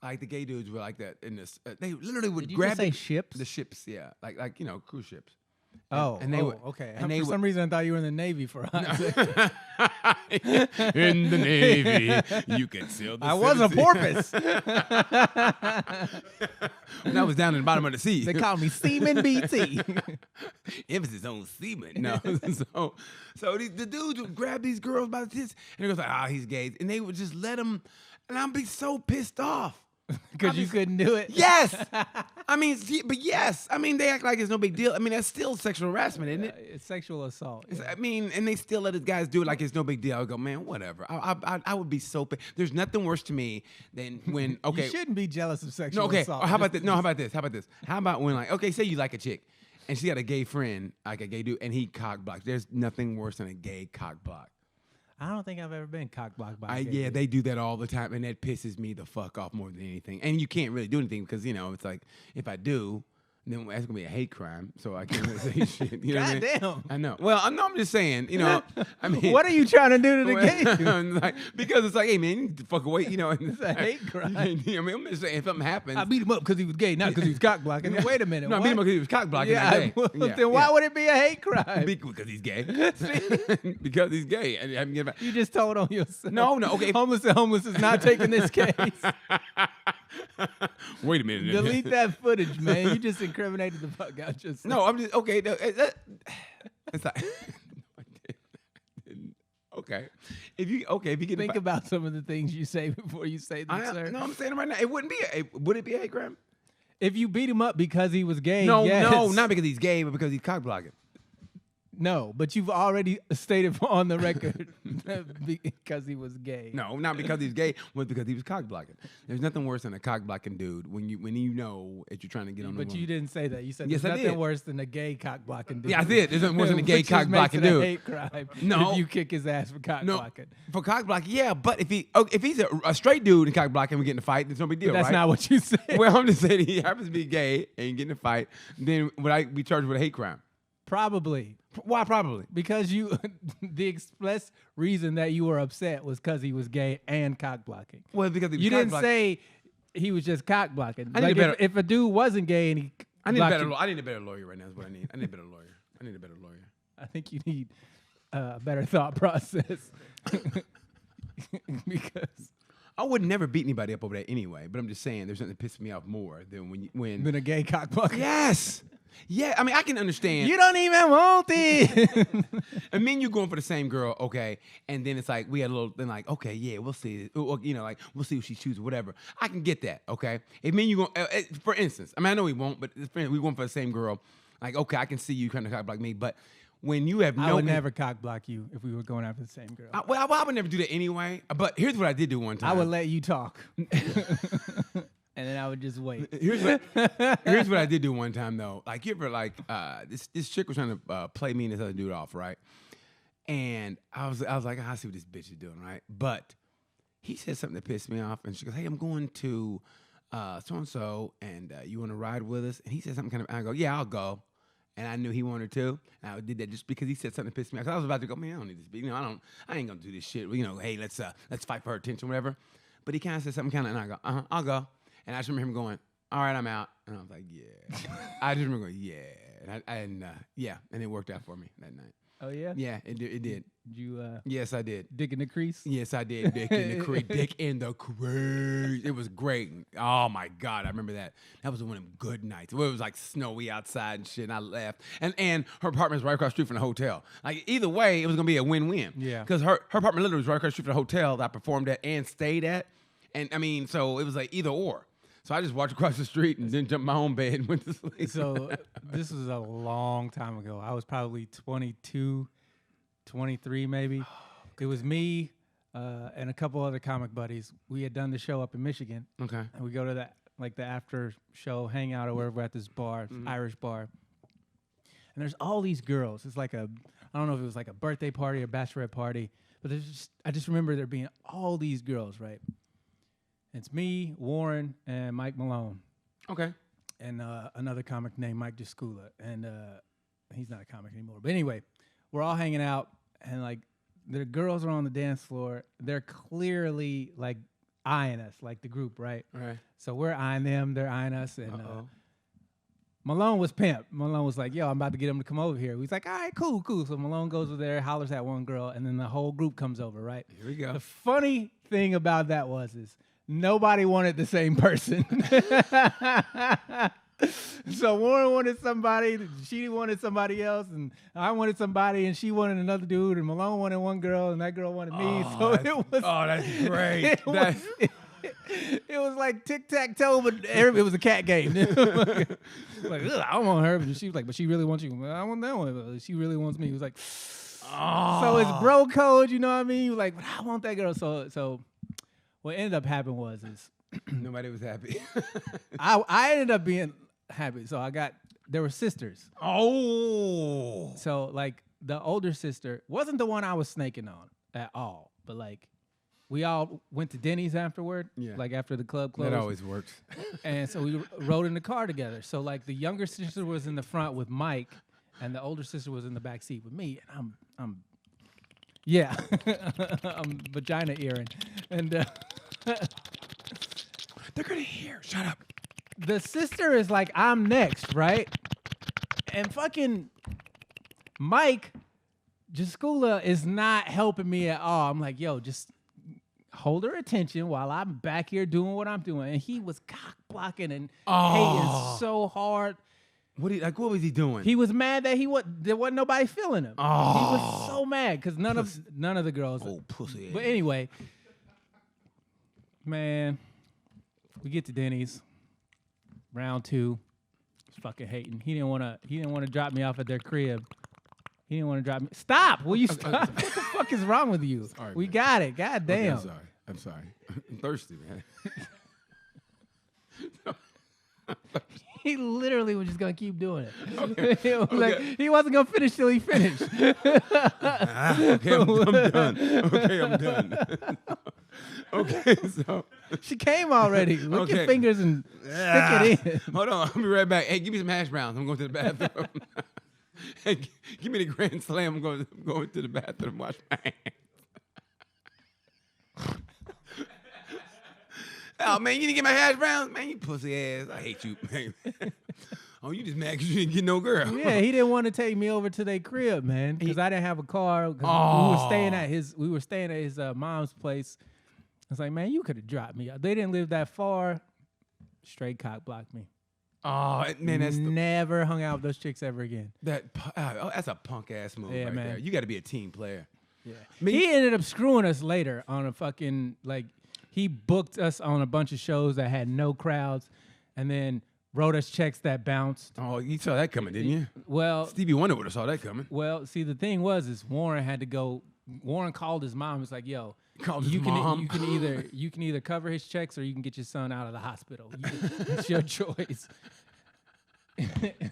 Like the gay dudes were like that in this. They literally would Did you grab just say ships? the ships, yeah, like cruise ships. And they would. Okay. And for some reason, I thought you were in the Navy for a hot second. In the Navy, you can sail the I was a 7 porpoise. When I was down in the bottom of the sea. They called me Seaman BT. Emphasis on semen. No. so the dudes would grab these girls by the tits and they goes like, he's gay. And they would just let him, and I'd be so pissed off. Because you couldn't do it? Yes. I mean, but yes. I mean, they act like it's no big deal. I mean, that's still sexual harassment, isn't it? It's sexual assault. Yeah. I mean, and they still let these guys do it like it's no big deal. I go, man, whatever. I would be so pissed. There's nothing worse to me than when, okay. You shouldn't be jealous of sexual No, okay. assault. Or how about this? No, how about this? How about when, like, okay, say you like a chick and she got a gay friend, like a gay dude, and he cock blocks. There's nothing worse than a gay cock block. I don't think I've ever been cock blocked by a gay dude. They do that all the time, and that pisses me the fuck off more than anything. And you can't really do anything because, it's like, if I do, then that's gonna be a hate crime. So I can't really say shit. You know what I mean? Goddamn. I know. Well, I'm just saying. I mean, What are you trying to do to the gay dude? like, because it's like, hey man, you need to fuck away. It's a hate crime. I mean, I'm just saying, if something happens, I beat him up because he was gay, not because he was cock blocking. Wait a minute. no, I what? beat him because he was cock blocking. Yeah, that day. then why would it be a hate crime? Because he's gay. Because he's gay. And I haven't given back. You just told on yourself. No, okay. Homeless and homeless is not taking this case. Wait a minute. Delete that footage, man. You just incriminated the fuck out yourself. No, I'm just okay. It's like okay. If you get Think about some of the things you say before you say them, sir. no, I'm saying it right now. It wouldn't be. Would it be a hate crime? If you beat him up because he was gay, No, yes. no, not because he's gay, but because he's cock blocking. No, but you've already stated on the record because he was gay. No, not because he's gay, but because he was cock blocking. There's nothing worse than a cock blocking dude when you know that you're trying to get on the But woman. you didn't say that. You said Yes, there's I nothing did. worse than a gay cock blocking dude. Yeah, I did. There's nothing worse than a gay Which cock just blocking makes it a dude. hate crime. No. If you kick his ass for cock blocking. For cock blocking, yeah. But if he's a straight dude and cock blocking, we get in a fight. There's no big deal, That's right? not what you said. Well, I'm just saying he happens to be gay and get in a fight. Then would I be charged with a hate crime? Probably. Why? Probably. Because the express reason that you were upset was because he was gay and cock blocking. Well, because he was You cock didn't blocking. say he was just cock blocking. I need Like a better- if a dude wasn't gay and he I need a blocked better. you, I need a better lawyer right now. Is what I need. I need a better lawyer. I need a better lawyer. I think you need a better thought process. Because I would never beat anybody up over that anyway. But I'm just saying, there's something that pisses me off more than when. than a gay cock blocker. Yes. Yeah. I mean, I can understand. You don't even want it. And me and you going for the same girl, okay, and then it's like we had a little, then like, okay, yeah, we'll see, or, like we'll see what she chooses, whatever. I can get that, okay. If me and you go, for instance, I mean, I know we won't, but we going for the same girl, like, okay, I can see you kind of cock block me, but when you have I no, would never cock block you if we were going after the same girl. I would never do that anyway. But here's what I did do one time. I would let you talk. And then I would just wait. Here's what I did do one time though. Like you ever like this chick was trying to play me and this other dude off, right? And I was like, I see what this bitch is doing, right? But he said something that pissed me off, and she goes, "Hey, I'm going to so and so, and you want to ride with us?" And he said something kind of. I go, "Yeah, I'll go." And I knew he wanted to. And I did that just because he said something that pissed me off. 'Cause I was about to go, man, I don't need this bitch. I ain't gonna do this shit. Hey, let's fight for her attention, whatever. But he kind of said something kind of, and I go, I'll go. And I just remember him going, all right, I'm out. And I was like, yeah. I just remember going, yeah. And it worked out for me that night. Oh, yeah? Yeah, it did. Did you Yes, I did. dick in the crease? Yes, I did. Dick in the crease. Dick in the crease. It was great. Oh my God, I remember that. That was one of them good nights. It was like snowy outside and shit. And I left, and her apartment was right across the street from the hotel. Like either way, it was gonna be a win-win. Yeah. Because her apartment literally was right across the street from the hotel that I performed at and stayed at, and I mean, so it was like either or. So I just walked across the street and then jumped in my own bed and went to sleep. So this was a long time ago. I was probably 22, 23 maybe. It was me and a couple other comic buddies. We had done the show up in Michigan. Okay. And we go to that, like the after show hangout or wherever at this bar, Irish bar. And there's all these girls. It's like I don't know if it was like a birthday party or bachelorette party, but I just remember there being all these girls, right? It's me, Warren, and Mike Malone. Okay. And another comic named Mike Descula. And he's not a comic anymore. But anyway, we're all hanging out, and like the girls are on the dance floor. They're clearly like eyeing us, like the group, right? Right. So we're eyeing them, they're eyeing us. And Malone was pimp. Malone was like, yo, I'm about to get him to come over here. He's like, all right, cool. So Malone goes over there, hollers at one girl, and then the whole group comes over, right? Here we go. The funny thing about that is nobody wanted the same person. So Warren wanted somebody, she wanted somebody else, and I wanted somebody, and she wanted another dude, and Malone wanted one girl, and that girl wanted me. So it was. Oh, that's great. It was like tic-tac-toe, but it was a cat game. Like, I don't want her, but she was like, but she really wants you. I want that one, but she really wants me. He was like, so it's bro code, you know what I mean? He was like, but I want that girl. So what ended up happening was Nobody was happy. I ended up being happy. So there were sisters. Oh. So like the older sister wasn't the one I was snaking on at all, but like we all went to Denny's afterward, like after the club closed. That always works. And so we rode in the car together. So like the younger sister was in the front with Mike, and the older sister was in the back seat with me. And I'm vagina earring. And They're gonna hear. Shut up. the sister is like, I'm next, right? And fucking Mike Jaskula is not helping me at all. I'm like, yo, just hold her attention while I'm back here doing what I'm doing. And he was cock blocking and hating so hard. What was he doing? He was mad that there wasn't nobody feeling him. He was so mad because none of the girls. Oh, pussy. But anyway, man, we get to Denny's. Round 2. He's fucking hating. He didn't want to drop me off at their crib. He didn't want to drop me. Stop! Will you stop? What the fuck is wrong with you? Sorry, we man. got it. God damn. Okay, I'm sorry. I'm thirsty, man. He literally was just gonna keep doing it. It was like, he wasn't gonna finish till he finished. Okay, I'm done. Okay, I'm done. Okay, so She came already. Lick your Okay. fingers and stick it in. hold on, I'll be right back. Hey, give me some hash browns. I'm going to the bathroom. Hey, give me the Grand Slam. I'm going to the bathroom. Wash my hands. Oh man, you didn't get my hash browns, man. You pussy ass. I hate you, man. Oh, you just mad because you didn't get no girl. Yeah, he didn't want to take me over to their crib, man, because I didn't have a car. 'Cause we were staying at his mom's place. I was like, man, you could have dropped me. They didn't live that far. Straight cock blocked me. Oh man, Never hung out with those chicks ever again. that's a punk ass move right man. there. You got to be a team player. Yeah. He ended up screwing us later on a fucking, like, he booked us on a bunch of shows that had no crowds and then wrote us checks that bounced. Oh, you saw that coming, didn't you? Well, Stevie Wonder would have saw that coming. well, see, the thing is Warren had to go. Warren called his mom. He's like, yo, Called his mom. you can either cover his checks or you can get your son out of the hospital. It's your choice.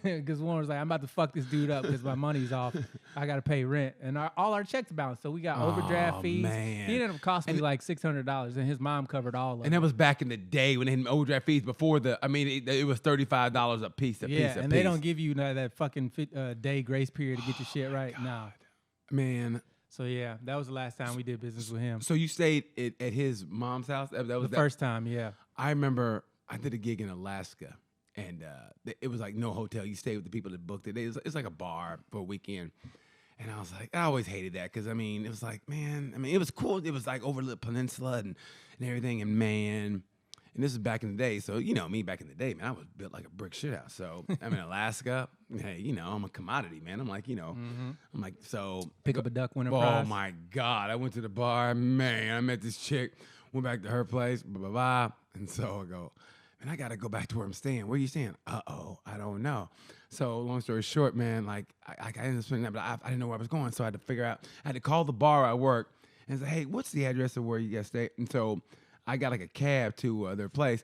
Because Warren was like, I'm about to fuck this dude up because my money's off. I got to pay rent. And all our checks bounced. So we got overdraft fees. Man. He ended up costing me like $600, and his mom covered all of it. And that was back in the day when they had overdraft fees before it was $35 a piece. And they don't give you that fucking day grace period to get your shit right. Nah. Man. So yeah, that was the last time we did business with him. So you stayed at his mom's house? That was The first time, yeah. I remember I did a gig in Alaska, and it was like no hotel. You stay with the people that booked it. It's like a bar for a weekend. And I was like, I always hated that because, it was like, man, it was cool. It was like over the peninsula and everything. And, man, and this is back in the day. So, me back in the day, man, I was built like a brick shit house. So, I'm in Alaska. Hey, I'm a commodity, man. I'm like, I'm like, so. Pick up a duck, win a Oh, prize. my God. I went to the bar. Man, I met this chick. Went back to her place. Blah, blah, blah. And so I go, and I got to go back to where I'm staying. Where you staying? Uh-oh, I don't know. So long story short, man, like I ended up spending that, but I didn't know where I was going. So I had to figure out, I had to call the bar I work and say, hey, what's the address of where you guys stay? And so I got like a cab to their place.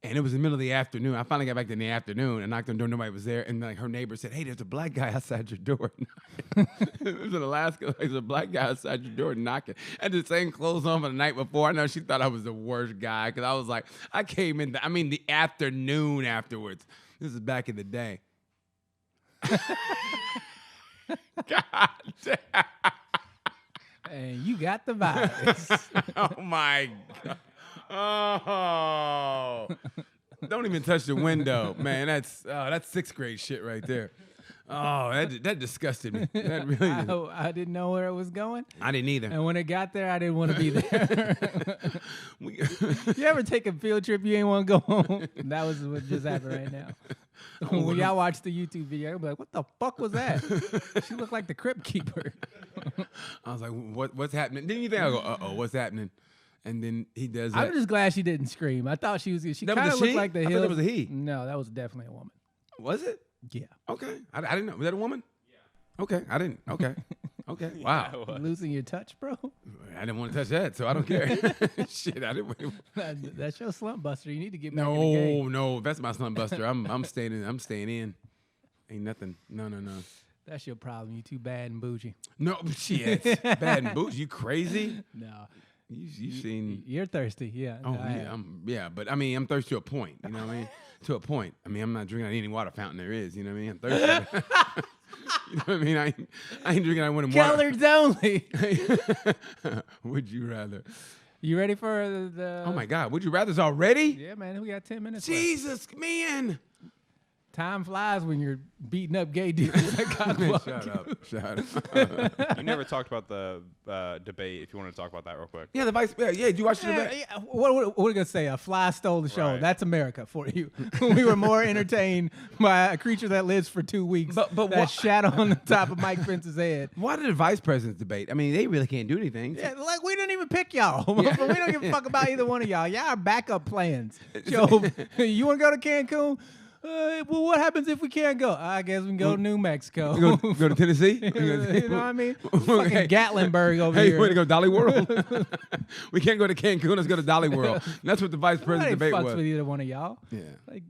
And it was the middle of the afternoon. I finally got back in the afternoon and knocked on the door. Nobody was there. And like her neighbor said, hey, there's a black guy outside your door. It was in Alaska. There's a black guy outside your door knocking. I had the same clothes on for the night before. I know she thought I was the worst guy because I was like, I came in, the afternoon afterwards. This is back in the day. God damn. And you got the vibes. Oh, my God. Oh, don't even touch the window, man. That's sixth grade shit right there. Oh, that disgusted me. That really did. I didn't know where it was going. I didn't either. And when it got there, I didn't want to be there. You ever take a field trip you ain't want to go home? That was what just happened right now. When y'all watch the YouTube video, you'll be like, what the fuck was that? She looked like the crypt keeper. I was like, what's happening? Didn't you think I go, uh-oh, what's happening? And then he does that. I'm just glad she didn't scream. I thought she was. She That was kind a of looked she? like the I thought hill. that was a he. No, that was definitely a woman. Was it? Yeah. Okay. I didn't know. Was that a woman? Yeah. Okay. I didn't. Okay. Okay. Wow. Losing your touch, bro. I didn't want to touch that, so I don't care. Shit, I didn't. That's your slump buster. You need to get back in the game. No. That's my slump buster. I'm staying in. I'm staying in. Ain't nothing. No. That's your problem. You too bad and bougie. No, shit. Bad and boots. You crazy? No. You seen? You're thirsty. Yeah. Oh I yeah, am. but I mean, I'm thirsty to a point. You know what I mean? To a point. I mean, I'm not drinking out any water fountain there is. You know what I mean? I'm thirsty. You know what I mean? I ain't drinking out one water. Colors only. Would you rather? You ready for the? Oh my God! Would you rather's already? Yeah, man. We got 10 minutes. Left. Jesus, man! Time flies when you're beating up gay dudes. Shut up. You never talked about the debate. If you want to talk about that real quick. Yeah, the vice. Yeah. Did you watch the debate? Yeah. What are we gonna say? A fly stole the show. Right. That's America for you. We were more entertained by a creature that lives for 2 weeks. But that shadow on the top of Mike Pence's head. Why did the vice presidents debate? I mean, they really can't do anything. Yeah, like we didn't even pick y'all. We don't give a fuck about either one of y'all. Y'all are backup plans. Yo, you want to go to Cancun? Well, what happens if we can't go? I guess we can go to New Mexico. Go to Tennessee? You know what I mean? Hey, Fucking Gatlinburg over Hey, here. you want to go Dolly World? We can't go to Cancun. Let's go to Dolly World. And that's what the vice president Nobody debate fucks was. with either one of y'all. Yeah. Like,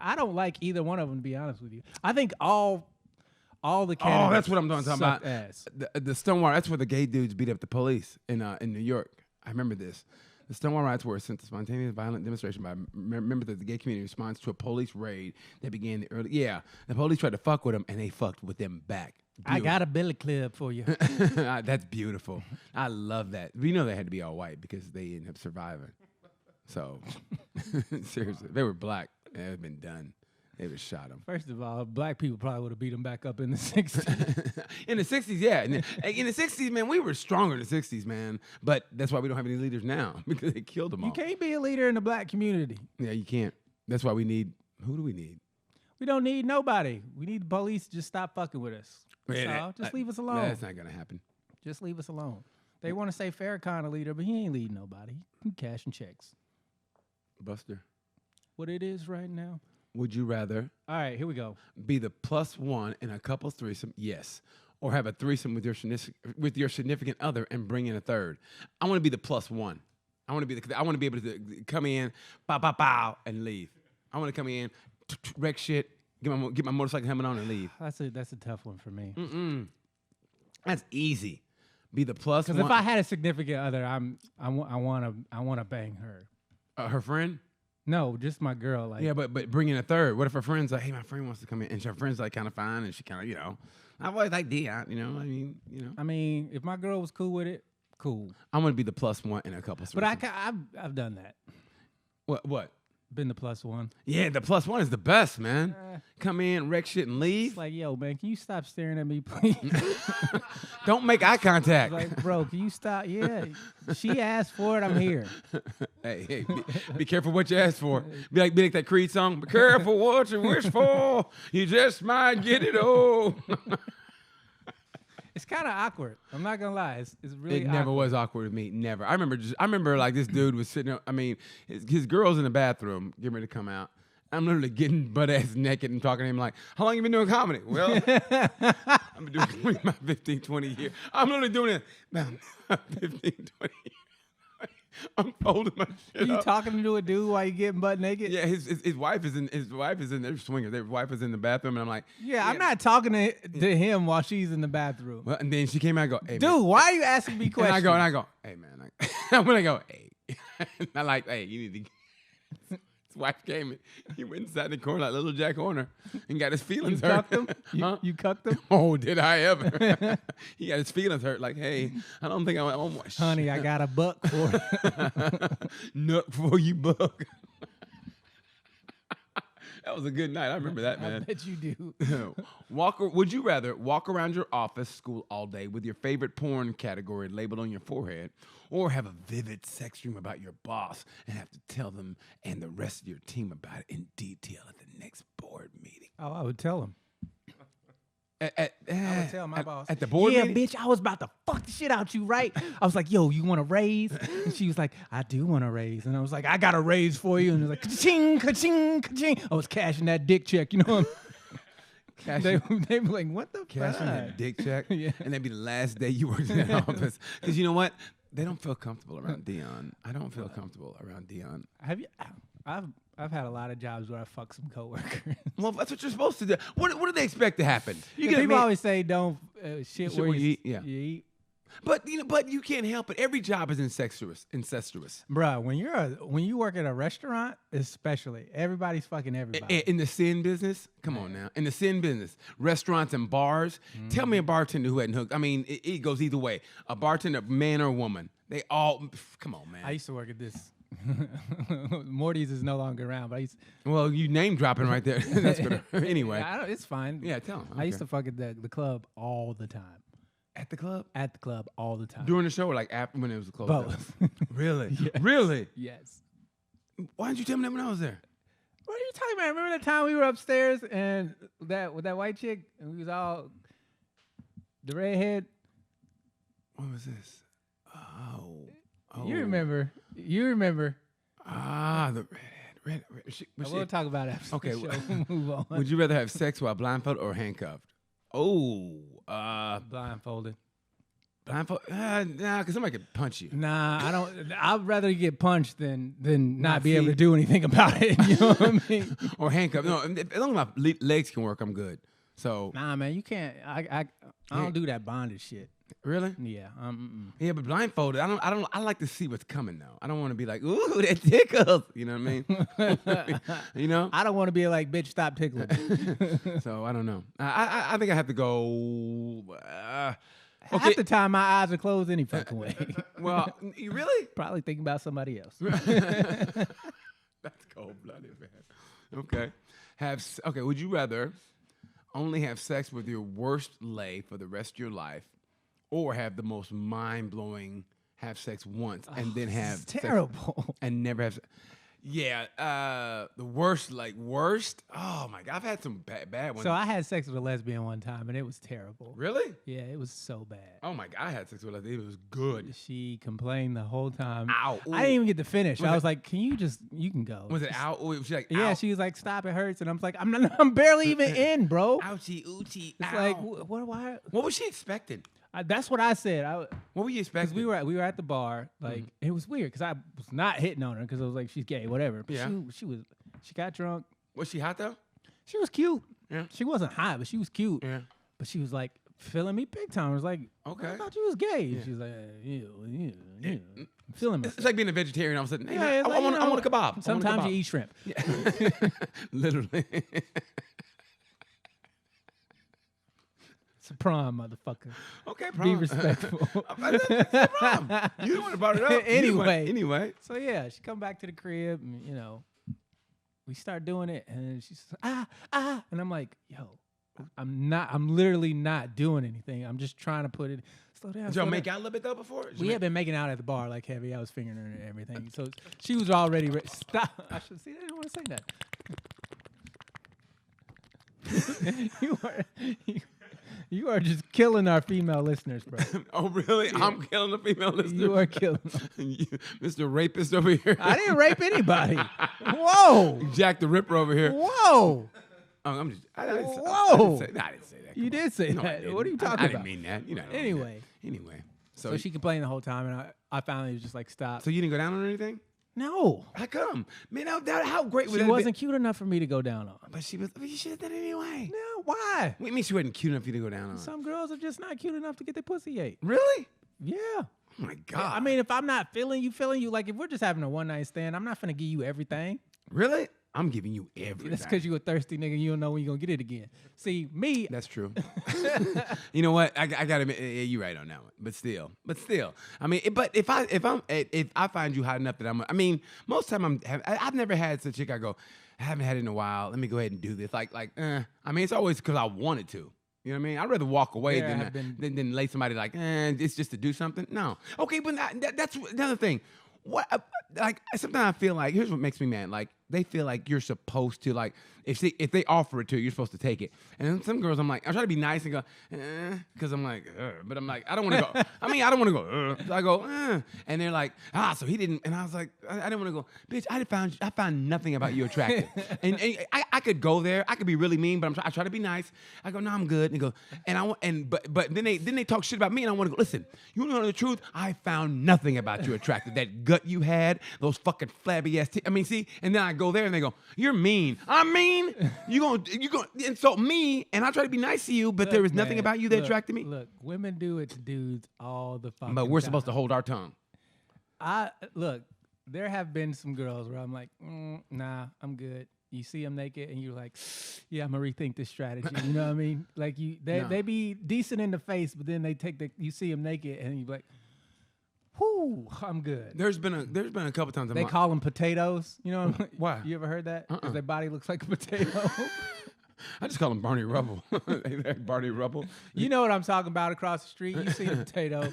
I don't like either one of them, to be honest with you. I think all the candidates. Oh, that's what I'm talking about. sucked ass. The Stonewall. That's where the gay dudes beat up the police in New York. I remember this. The Stonewall riots were since a spontaneous violent demonstration by members of the gay community in response to a police raid that began in the early. Yeah, the police tried to fuck with them, and they fucked with them back. I got a billy club for you. That's beautiful. I love that. We know they had to be all white because they ended up surviving. So, seriously, if they were black, it would have been done. They would have shot them. First of all, black people probably would have beat them back up in the 60s. In the 60s, yeah. In the 60s, man, we were stronger in the 60s, man. But that's why we don't have any leaders now because they killed them all. You can't be a leader in the black community. Yeah, you can't. That's why we need. Who do we need? We don't need nobody. We need the police to just stop fucking with us. That's Man, all. Just leave us alone. That's not gonna happen. Just leave us alone. They want to say Farrakhan a leader, but he ain't leading nobody. He cashing checks. Buster, What it is right now. would you rather All right, here we go. be the +1 in a couple's threesome? Yes. Or have a threesome with your significant other and bring in a third? I want to be the +1. I want to be able to come in, bow, and leave. I want to come in, wreck shit, get my motorcycle helmet on and leave. That's a tough one for me. That's easy. Be the +1. Because if I had a significant other, I want to bang her. Her friend. No, just my girl. Like, Yeah, but bring in a third. What if her friend's like, hey, my friend wants to come in, and her friend's like kind of fine, and she kind of, I've always liked Deon, I mean, if my girl was cool with it, cool. I'm gonna be the +1 in a couple. But I've done that. What? Been the +1. Yeah, the +1 is the best, man. Come in, wreck shit, and leave. It's like, yo, man, can you stop staring at me, please? Don't make eye contact. Like, bro, can you stop? Yeah, she asked for it. I'm here. Hey, be careful what you ask for. Be like that Creed song. Be careful what you wish for. You just might get it all. It's kind of awkward. I'm not gonna lie. It's really. It never awkward. was awkward with me. Never. I remember like this dude was sitting. I mean, his girl's in the bathroom, getting ready to come out. I'm literally getting butt ass naked and talking to him like, "How long you been doing comedy?" Well, I've been doing it my 15, 20 years. I'm literally doing it about 15, 20 years. I'm folding my shit You up. talking to a dude while you getting butt naked? Yeah, his wife is in their swinger. Their wife is in the bathroom, and I'm like, Yeah, I'm not talking to him while she's in the bathroom. Well, and then she came out and go, "Hey, Dude, why are you asking me man." questions? And I go, "Hey, man." I'm gonna go, "Hey," I like, "Hey, you need to." His wife came in. He went and sat in the corner like little Jack Horner and got his You feelings hurt. cucked him? Huh? You cucked him? Oh, did I ever? He got his feelings hurt. Like, hey, I don't think I want more. Honey, I got a buck for you. Nut before you buck. That was a good night. I remember that, I man. bet you do. Would you rather walk around your office, school all day with your favorite porn category labeled on your forehead, or have a vivid sex dream about your boss and have to tell them and the rest of your team about it in detail at the next board meeting? Oh, I would tell him. I would tell my boss. At the board Yeah, meeting? bitch, I was about to fuck the shit out you, right? I was like, yo, you want a raise? And she was like, I do want a raise. And I was like, I got a raise for you. And it was like, ka-ching, ka-ching, ka-ching. I was cashing that dick check, you know what They were like, what the Cashing fuck? that dick check, Yeah. and that'd be the last day you worked in the office. Because you know what? They don't feel comfortable around Deon. I don't feel comfortable around Deon. Have you? I've had a lot of jobs where I fucked some coworkers. Well, that's what you're supposed to do. What do they expect to happen? You People a man- always say don't shit where you eat. yeah. You eat. But you can't help it. Every job is incestuous. Bruh, when you work at a restaurant, especially, everybody's fucking everybody. In the sin business, come on now. In the sin business, restaurants and bars. Tell me a bartender who hadn't hooked. I mean, it goes either way. A bartender, man or woman, they all. Come on, man. I used to work at this. Morty's is no longer around, but I used. Well, you name dropping right there. That's good. Anyway, It's fine. yeah, tell them. I used to fuck at the club all the time. at the club At the club all the time. during the show, or like after when it was closed. Both. Really, Yes. really. Yes. Why didn't you tell me that when I was there? What are you talking about? Remember that time we were upstairs and with that white chick and we was all the redhead? What was this? Oh. You remember. Ah, the redhead. We'll talk about it after Okay, the show. We'll move on. Would you rather have sex while blindfolded or handcuffed? Oh, Blindfolded. blindfold. Nah, because somebody could punch you. Nah, I don't. I'd rather get punched than not Not be able to see. do anything about it. You know what I mean? Or handcuffed. No, as long as my legs can work, I'm good. So Nah, man, you can't. I don't do that bonded shit. really, Yeah. yeah, but blindfolded. I like to see what's coming though. I don't want to be like, ooh, that tickles. You know what I mean? You know. I don't want to be like, bitch, stop tickling. So I don't know. I think I have to go. Half the time, my eyes are closed any fucking way. Well, you really? Probably thinking about somebody else. That's cold blooded, man. Okay. Would you rather only have sex with your worst lay for the rest of your life, or have the most mind blowing have sex once and then have It's sex terrible. and never have? Yeah, the worst. Oh my god, I've had some bad ones. So I had sex with a lesbian one time, and it was terrible. Really? Yeah, it was so bad. Oh my god, I had sex with her. It was good. She complained the whole time. Ow. I didn't even get to finish. Was I it- was like, "Can you can go." Was it out? Was she like, Yeah, ow, she was like, "Stop, it hurts," and I'm like, I'm barely even in, bro. ouchie, oochie, It's ow. like, why? What was she expecting? That's what I said. What were you Because expecting? we were at the bar, like it was weird because I was not hitting on her because I was like, she's gay, whatever. But Yeah. she got drunk. Was she hot though? She was cute. Yeah. She wasn't hot, but she was cute. Yeah. But she was like feeling me big time. I was like, Okay. I thought you was gay. Yeah. She was like, ew. I'm feeling It's myself. like being a vegetarian. All of a sudden, hey, Yeah, man, it's I like, want you know, a kebab. I want a Sometimes kebab. you eat shrimp. Yeah. Literally. It's a prom, motherfucker. Okay, Be problem. respectful. That's the problem. You the one that brought it up. Anyway. So yeah, she come back to the crib, and we start doing it, and she's and I'm like, yo, I'm literally not doing anything. I'm just trying to put it. Slow down. Did slow y'all down. make out a little bit though before? Did you We make- had been making out at the bar like heavy. I was fingering her and everything. So she was already ready. Stop. I should see. I didn't want to say that. You are just killing our female listeners, bro. Oh, really? Yeah. I'm killing the female listeners. You are killing them. Mr. Rapist over here. I didn't rape anybody. Whoa. Jack the Ripper over here. Whoa. I'm just. I didn't say that. You did say No, I that. didn't. What are you talking I about? didn't mean that. You know. Anyway. So she complained the whole time, and I finally was just like, stop. So you didn't go down on anything? No. How come? Man, how great was She that? wasn't cute enough for me to go down on. But she was. You should have done it anyway. No, why? What do you mean she wasn't cute enough for you to go down on? Some girls are just not cute enough to get their pussy ate. Really? Yeah. Oh my God. I mean, if I'm not feeling you, like if we're just having a one night stand, I'm not finna give you everything. Really? I'm giving you everything. That's because you a thirsty nigga. You don't know when you're gonna get it again. See, me. That's true. You know what? I gotta admit, you're right on that one. But still, I mean, but if I find you hot enough that I mean, most time I've never had such a chick. I go, I haven't had it in a while. Let me go ahead and do this. I mean, it's always because I wanted to. You know what I mean? I'd rather walk away than lay somebody like, it's just to do something. No. Okay, but that's another thing. What? Like sometimes I feel like here's what makes me mad. Like they feel like you're supposed to like if they offer it to you, you're supposed to take it. And then some girls, I'm like, I try to be nice and go, because I'm like, but I'm like, I don't want to go. I mean, I don't want to go. So I go, and they're like, so he didn't. And I was like, I didn't want to go, bitch. I found nothing about you attractive. and I could go there. I could be really mean, but I try to be nice. I go, no, I'm good. And they go, but then they talk shit about me, and I want to go. Listen, you want to know the truth? I found nothing about you attractive. That gut you had, those fucking flabby ass. I mean, see, and then I go there, and they go, you're mean. I'm mean. You gonna insult me, and I try to be nice to you, but there was nothing about you that attracted me. Look, women do it to dudes all the fucking But we're time. supposed to hold our tongue. Look, there have been some girls where I'm like, nah, I'm good. You see them naked, and you're like, yeah, I'm gonna rethink this strategy. You know what I mean? Like they be decent in the face, but then you see them naked, and you're like, whoo, I'm good. There's been a couple times they call them potatoes. You know why? You ever heard that? Because their body looks like a potato. I just call them Barney Rubble. Barney Rubble. You know what I'm talking about across the street. You see a potato.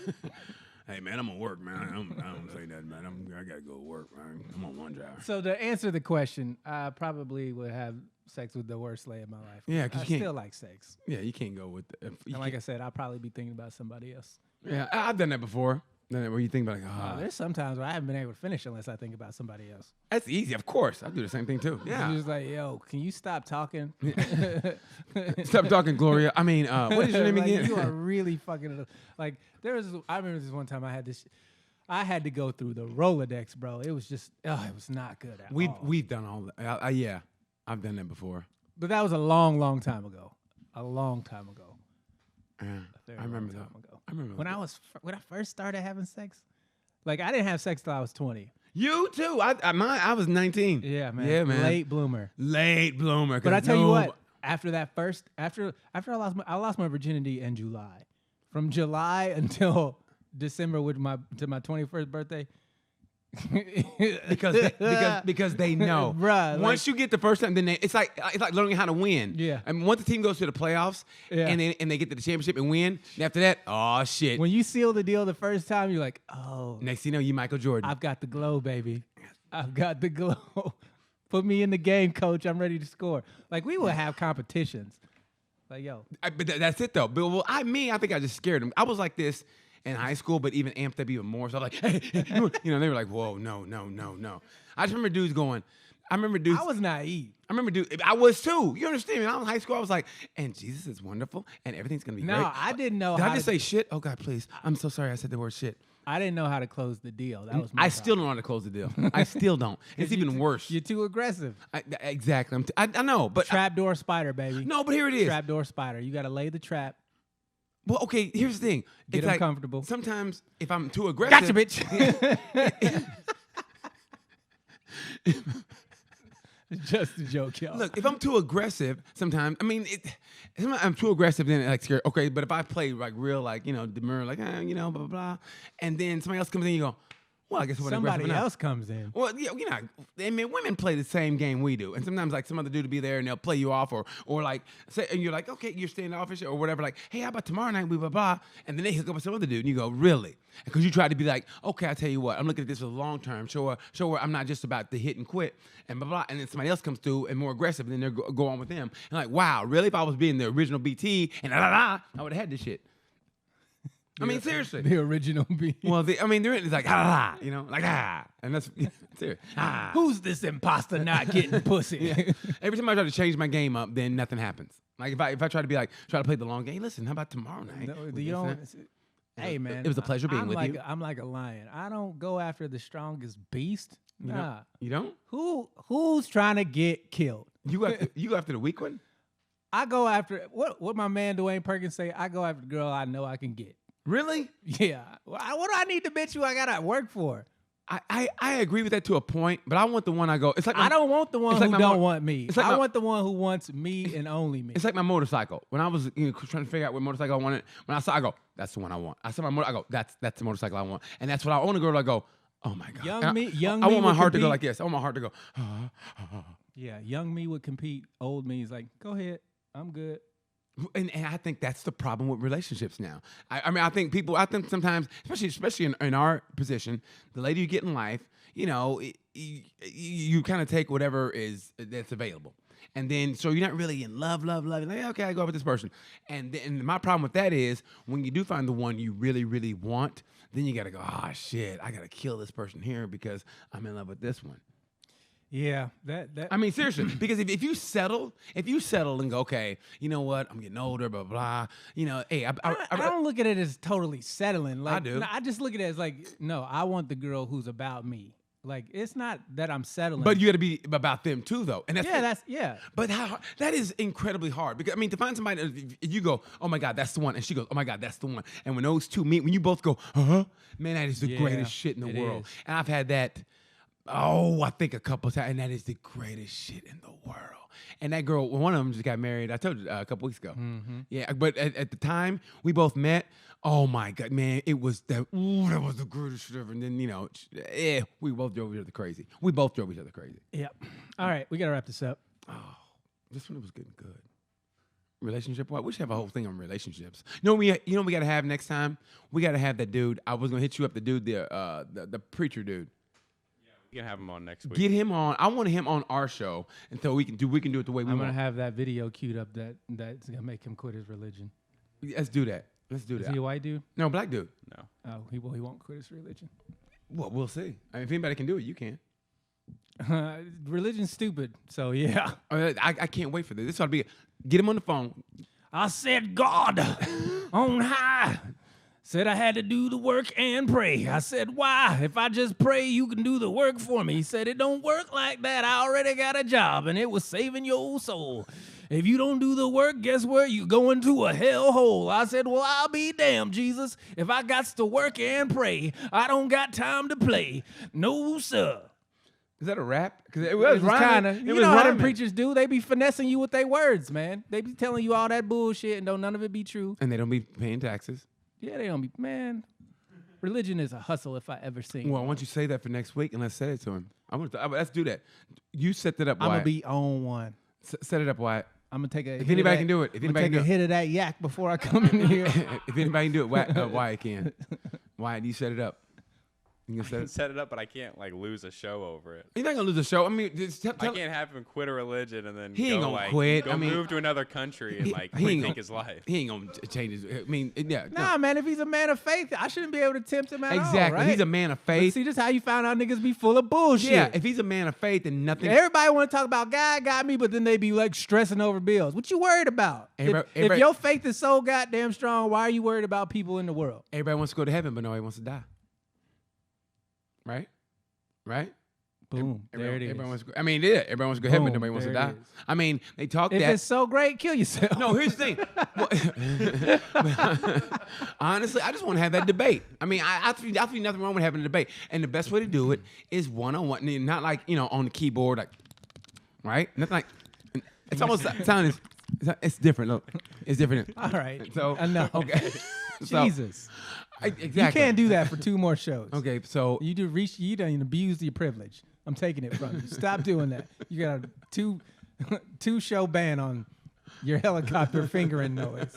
Hey man, I'm gonna work, man. I don't say that, man. I gotta go to work, man. I'm on one job. So to answer the question, I probably would have sex with the worst lay of my life. Yeah, because I still like sex. Yeah, you can't go with. And like I said, I'll probably be thinking about somebody else. Yeah, I've done that before. Where you think about there's sometimes where I haven't been able to finish unless I think about somebody else. That's easy, of course. I do the same thing too. Yeah. You're just like, yo, can you stop talking? Stop talking, Gloria. I mean, what is your name like, again? You are really fucking it up. Like I remember this one time I had to go through the Rolodex, bro. It was just, it was not good at all. We've done all that. Yeah, I've done that before. But that was a long, long time ago. A long time ago. I remember that. I remember when I first started having sex. Like I didn't have sex till I was 20. You too. I was 19. Yeah, man. Yeah, man. Late bloomer. But I tell you what, after I lost my virginity in July. From July until December to my 21st birthday. because they know, bruh. Once you get the first time, then it's like learning how to win. Yeah. And once the team goes to the playoffs, and they get to the championship and win, and after that, oh shit. When you seal the deal the first time, you're like, oh. Next thing you know, you Michael Jordan. I've got the glow, baby. I've got the glow. Put me in the game, coach. I'm ready to score. Like we would have competitions. Like yo. But that's it though. But I think I just scared them. I was like this in high school, but even amped up even more. So I was like, hey, they were like, whoa, no. I just remember dudes going, I was naive. I was too. You understand me? When I was in high school, I was like, and Jesus is wonderful, and everything's going to be great. No, I didn't know Did I just say shit? Oh, God, please. I'm so sorry I said the word shit. I didn't know how to close the deal. That was I still don't know how to close the deal. I still don't. It's even worse. You're too aggressive. Exactly. I know, but... Trapdoor spider, baby. No, but here it is. Trapdoor spider. You got to lay the trap. Well, okay, here's the thing. Get them comfortable. Sometimes if I'm too aggressive... Gotcha, bitch. Just a joke, y'all. Look, if I'm too aggressive, sometimes I'm too aggressive, then like scared. Okay, but if I play like real, like demure, like blah blah blah, and then somebody else comes in, you go, Well, I guess when somebody else comes in. Well, yeah, I mean, women play the same game we do, and sometimes like some other dude will be there and they'll play you off, or like say, and you're like, okay, you're standoffish or whatever, like, hey, how about tomorrow night, blah blah blah, and then they hook up with some other dude, and you go, really? Because you try to be like, okay, I tell you what, I'm looking at this for the long term, show her I'm not just about to hit and quit, and blah blah, and then somebody else comes through and more aggressive, and then they go on with them, and like, wow, really? If I was being the original BT and I would have had this shit. I mean, seriously. The original beat. Well, it's like, like, and that's serious. Who's this imposter not getting pussy? Yeah. Every time I try to change my game up, then nothing happens. Like if I try to play the long game, hey, listen, how about tomorrow night? No, you don't. Hey, man. It was a pleasure being with you. I'm like a lion. I don't go after the strongest beast. Nah. You don't? Who's trying to get killed? You go after the weak one? I go after what my man Dwayne Perkins say. I go after the girl I know I can get. Really? Yeah. What do I need to bitch you I gotta work for? I agree with that to a point, but I want the one I go. It's like I don't want the one who don't want me. I want the one who wants me and only me. It's like my motorcycle. When I was trying to figure out what motorcycle I wanted, when I go, that's the one I want. I saw my motor, I go, that's the motorcycle I want, and that's what I own. A girl, I go, oh my god, I want my heart to go like this. I want my heart to go. Yeah, young me would compete. Old me is like, go ahead, I'm good. And I think that's the problem with relationships now. I think sometimes, especially in our position, the later you get in life, you kind of take whatever that's available. And then, so you're not really in love. You're like, okay, I go with this person. And my problem with that is when you do find the one you really, really want, then you got to go, shit, I got to kill this person here because I'm in love with this one. Yeah, that. I mean, seriously, because if you settle and go, okay, you know what, I'm getting older, blah blah. Hey, I don't look at it as totally settling. Like, I do. I just look at it as like, no, I want the girl who's about me. Like, it's not that I'm settling. But you got to be about them too, though. And that's But that is incredibly hard because to find somebody, if you go, oh my god, that's the one, and she goes, oh my god, that's the one, and when those two meet, when you both go, man, that is the greatest shit in the world. And I've had that. I think a couple times, and that is the greatest shit in the world. And that girl, one of them just got married. I told you a couple weeks ago. Mm-hmm. Yeah, but at the time we both met, oh my god, man, it was that was the greatest shit ever. And then we both drove each other crazy. Yep. All right, we gotta wrap this up. Oh, this one was getting good. Relationship? We should have a whole thing on relationships. We gotta have next time. We gotta have that dude. I was gonna hit you up. The dude, the preacher dude. We can have him on next week. Get him on. I want him on our show, and so we can do it the way we want. I'm gonna have that video queued up that's gonna make him quit his religion. Let's do that. Is he a white dude? No, black dude. No. Oh, he won't quit his religion. Well, we'll see. If anybody can do it, you can. Religion's stupid, so yeah. I can't wait for this. This ought to be. Get him on the phone. I said, God on high said I had to do the work and pray. I said, why? If I just pray, you can do the work for me. He said, it don't work like that. I already got a job, and it was saving your soul. If you don't do the work, guess where? You go into a hellhole. I said, well, I'll be damned, Jesus. If I got to work and pray, I don't got time to play. No, sir. Is that a rap? Because it was kind of. You know how them preachers do? They be finessing you with their words, man. They be telling you all that bullshit, and don't none of it be true. And they don't be paying taxes. Yeah, they don't be, man. Religion is a hustle if I ever seen. Well, why don't you say that for next week and let's say it to him. Let's do that. You set that up, Wyatt. I'm gonna be on one. Set it up, Wyatt. I'm gonna take a. If anybody can do it, take a hit of that yak before I come in here. If anybody can do it, Wyatt can. Wyatt, you set it up. You can set it up, but I can't lose a show over it. You're not gonna lose a show. I mean, I can't have him quit a religion and then he ain't gonna quit. Go move to another country and rethink his life. He ain't gonna change his. I mean, yeah. Nah, man. If he's a man of faith, I shouldn't be able to tempt him at all. Exactly. Right? He's a man of faith. But see, this is how you found out niggas be full of bullshit. Yeah. If he's a man of faith and nothing. Everybody want to talk about God got me, but then they be stressing over bills. What you worried about? If your faith is so goddamn strong, why are you worried about people in the world? Everybody wants to go to heaven, but nobody wants to die. Right? Boom. There it is. Everyone wants to go, everybody wants to go to heaven, but nobody wants to die. I mean, they talk if it's so great, kill yourself. No, here's the thing. Honestly, I just want to have that debate. I mean, I feel nothing wrong with having a debate. And the best way to do it is one-on-one, not on the keyboard, right? Nothing like, it's almost sounding, it's different. Look, it's different. All right. So, enough. Okay. Jesus. Exactly. You can't do that for 2 more shows. Okay, so You done abused your privilege. I'm taking it from you. Stop doing that. You got a 2 show ban on your helicopter fingering noise.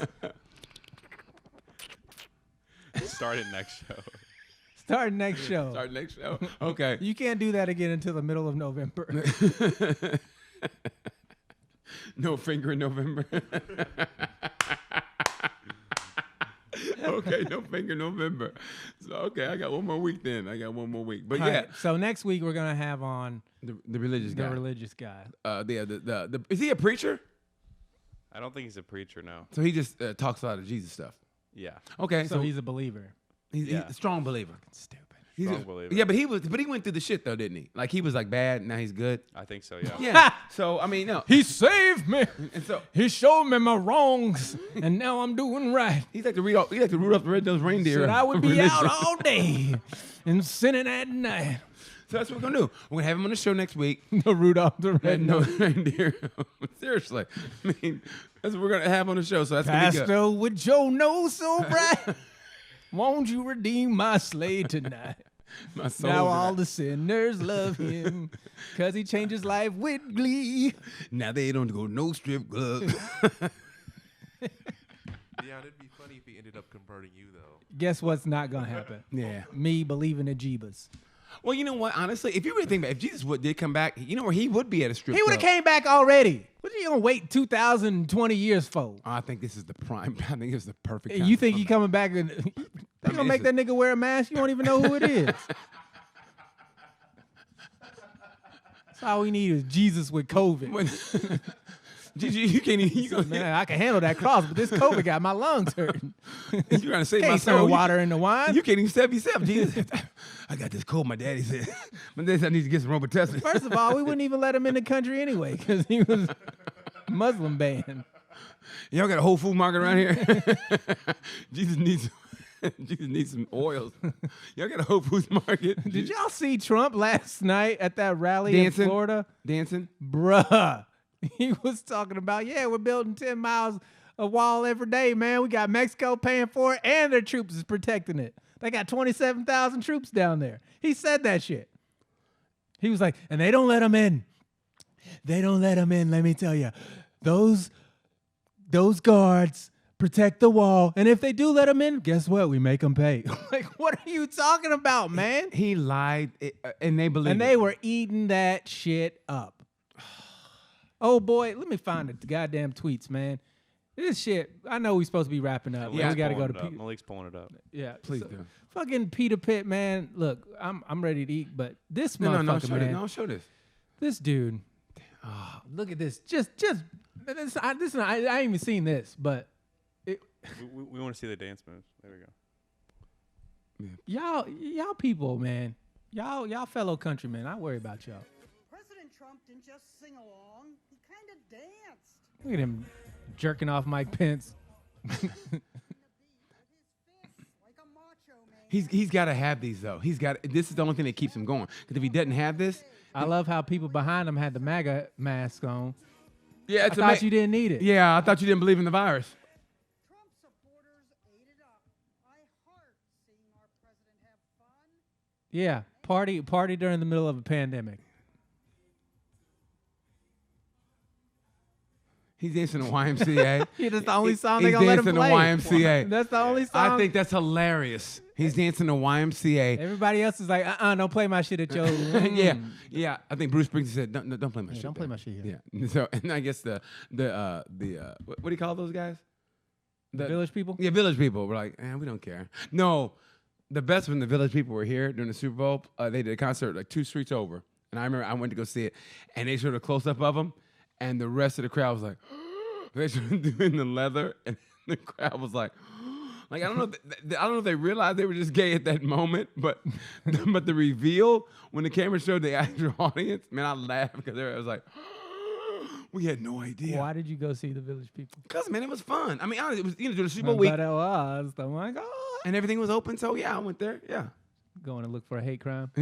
Start it next show. Start next show. start next show. Okay. You can't do that again until the middle of November. No finger in November. Okay, no finger November. So okay, I got 1 more week then. But All yeah, right, so next week we're gonna have on the religious the guy. religious guy. The is he a preacher? I don't think he's a preacher, no. So he just talks a lot of Jesus stuff. Yeah. Okay, So he's a believer. he's yeah. a strong believer. Stupid. He's Strong believer. Yeah, but he went through the shit though, didn't he? Like he was like bad, now he's good. I think so, yeah. Yeah. So I mean, no. He saved me. And so He showed me my wrongs, and now I'm doing right. he's like the Rudolph the Red-Nosed Reindeer. Said I would be religion. out all day and sinning at night. So that's what we're gonna do. We're gonna have him on the show next week. No Rudolph the Red-Nosed Red-Nosed Reindeer. Seriously, I mean, that's what we're gonna have on the show. So that's gonna be good. Pastor with your nose so bright. Won't you redeem my slave tonight? My soul Now is all right. the sinners love him because he changed his life with glee. Now they don't go no strip club. Yeah, it'd be funny if he ended up converting you though. Guess what's not going to happen? Yeah. Me believing in Jeebus. Well, you know what? Honestly, if you really think about it, if Jesus did come back, you know where he would be at a strip He would have club. came back already. What are you going to wait 2,020 years for? I think this is the prime. I think it's the perfect. time You to think come he back. coming back and they mean, gonna make it's that nigga wear a mask? You don't even know who it is. That's all we need is Jesus with COVID. When- you can't even. You gonna, Man, I can handle that cross, but this COVID got my lungs hurting. you're trying to save my Can't soul. turn You water into wine. You can't even save yourself, Jesus. I got this cold. My daddy said. My daddy said I need to get some Robitussin. First of all, we wouldn't even let him in the country anyway because he was Muslim banned. Y'all got a Whole Food Market around here. Jesus needs some oils. Y'all got a Whole Foods Market. Did y'all see Trump last night at that rally Dancing? in Florida? Dancing? Bruh. He was talking about, yeah, we're building 10 miles of wall every day, man. We got Mexico paying for it, and their troops is protecting it. They got 27,000 troops down there. He said that shit. He was like, and they don't let them in. They don't let them in, let me tell you. Those guards protect the wall, and if they do let them in, guess what? We make them pay. Like, what are you talking about, man? He lied, and they believed And it. they were eating that shit up. Oh boy, let me find the goddamn tweets, man. This shit, I know we're supposed to be wrapping up. Malik's We got to go pulling to it up. Peter. Malik's pulling it up. Yeah, Please do. Fucking Peter Pitt, man. Look, I'm ready to eat, but this No, motherfucker, show man, this. No, show this. this dude. Oh, look at this. Just I ain't even seen this, but We want to see the dance moves. There we go. y'all people, man, y'all fellow countrymen. I worry about y'all. President Trump didn't just sing along, he kind of danced. Look at him jerking off Mike Pence. Like a macho man. He's got to have these though. This is the only thing that keeps him going. Because if he doesn't have this, I love how people behind him had the MAGA mask on. yeah, I it's thought you didn't need it. Yeah, I thought you didn't believe in the virus. Trump supporters ate it up. I heart seeing our president have fun. Yeah, party during the middle of a pandemic. He's dancing the YMCA. Yeah, that's the only song He's they gonna let him dancing play. the YMCA. That's the only song. I think that's hilarious. He's dancing the YMCA. Everybody else is like, don't play my shit at your. Yeah. I think Bruce Springsteen said, "Don't play my shit. don't play there." my shit here. Yeah. So, and I guess the what do you call those guys? The Village People. Yeah, Village People. We're like, we don't care. No, the best when the Village People were here during the Super Bowl. They did a concert like 2 streets over, and I remember I went to go see it, and they showed a close up of them, and the rest of the crowd was like, they started doing the leather, and the crowd was like. Like I don't know if they realized they were just gay at that moment, but the reveal when the camera showed the actual audience, man, I laughed because I was like, we had no idea. Why did you go see the Village People? Because man, it was fun. I mean, honestly, it was during the Super Bowl week, But it was. Oh my God. and everything was open. So yeah, I went there. Yeah. Going to look for a hate crime.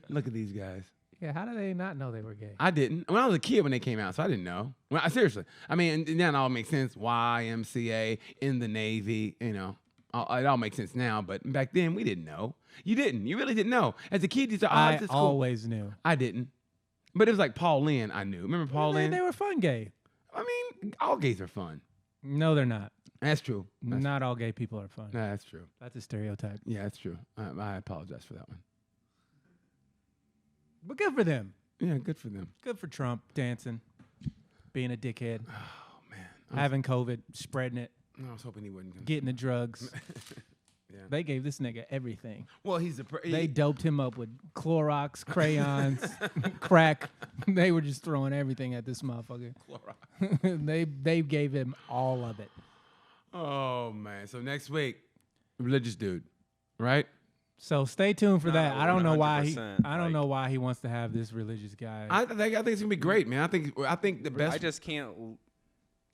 Look at these guys. Yeah, how do they not know they were gay? I didn't. When I was a kid when they came out, so I didn't know. Seriously. I mean, and now it all makes sense. YMCA, in the Navy, you know. It all makes sense now, but back then we didn't know. You didn't. You really didn't know. As a kid, you thought, I this is cool. always knew. I didn't. But it was like Paul Lynn, I knew. Remember Paul Lynn? They were fun gay. I mean, all gays are fun. No, they're not. That's true. Not all gay people are fun. No, that's true. That's a stereotype. Yeah, that's true. I apologize for that one. But good for them. Yeah, good for them. Good for Trump dancing, being a dickhead, Oh, man. having COVID, spreading it, I was hoping he wouldn't. getting the drugs. Yeah. They gave this nigga everything. Well, he's They doped him up with Clorox, crayons, crack. They were just throwing everything at this motherfucker. They gave him all of it. Oh, man. So next week, religious dude, right? So stay tuned for that. No, I don't know why he. 100%, I don't know why he wants to have this religious guy I think it's gonna be great, man. I think the best. I just can't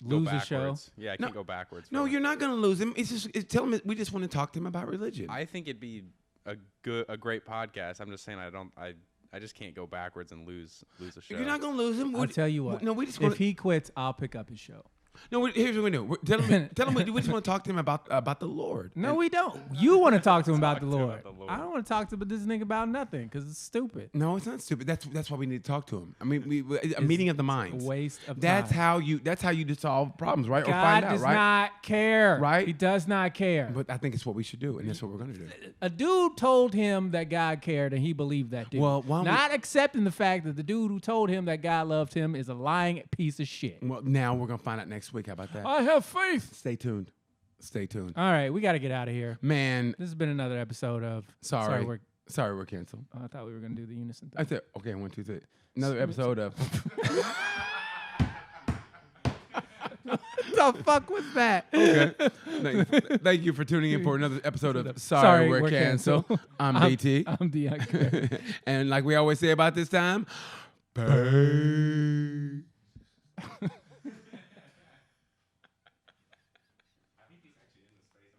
lose go the show. backwards. Yeah, I No. can't go backwards. No, for it. you're not gonna lose him. Tell him we just want to talk to him about religion. I think it'd be a great podcast. I'm just saying I just can't go backwards and lose the show. You're not gonna lose him. I'll tell you what. No, we just If want. he quits, I'll pick up his show. No, here's what we do. Tell him we just want to talk to him about the Lord. No, we don't. You want to talk to him about the to him Lord. about the Lord. I don't want to talk to this nigga about nothing because it's stupid. No, it's not stupid. That's why we need to talk to him. I mean, a meeting of the minds. A waste of That's time. how you solve problems, right? Or God find out, does right? not care. Right? He does not care. But I think it's what we should do, and that's what we're gonna do. A dude told him that God cared, and he believed that dude. Well, why don't we- not accepting the fact that the dude who told him that God loved him is a lying piece of shit. Well, now we're gonna find out next week. How about that? I have faith. Stay tuned. Stay tuned. All right, we got to get out of here. Man, This has been another episode of. sorry. we're, Sorry, we're canceled. I thought we were gonna do the unison thing. I said, okay, 1, 2, 3. Another episode of. What the fuck was that? Okay. Thank you for tuning in for another episode of Sorry, We're Canceled. I'm BT. I'm Deon Curry. And like we always say about this time, peace.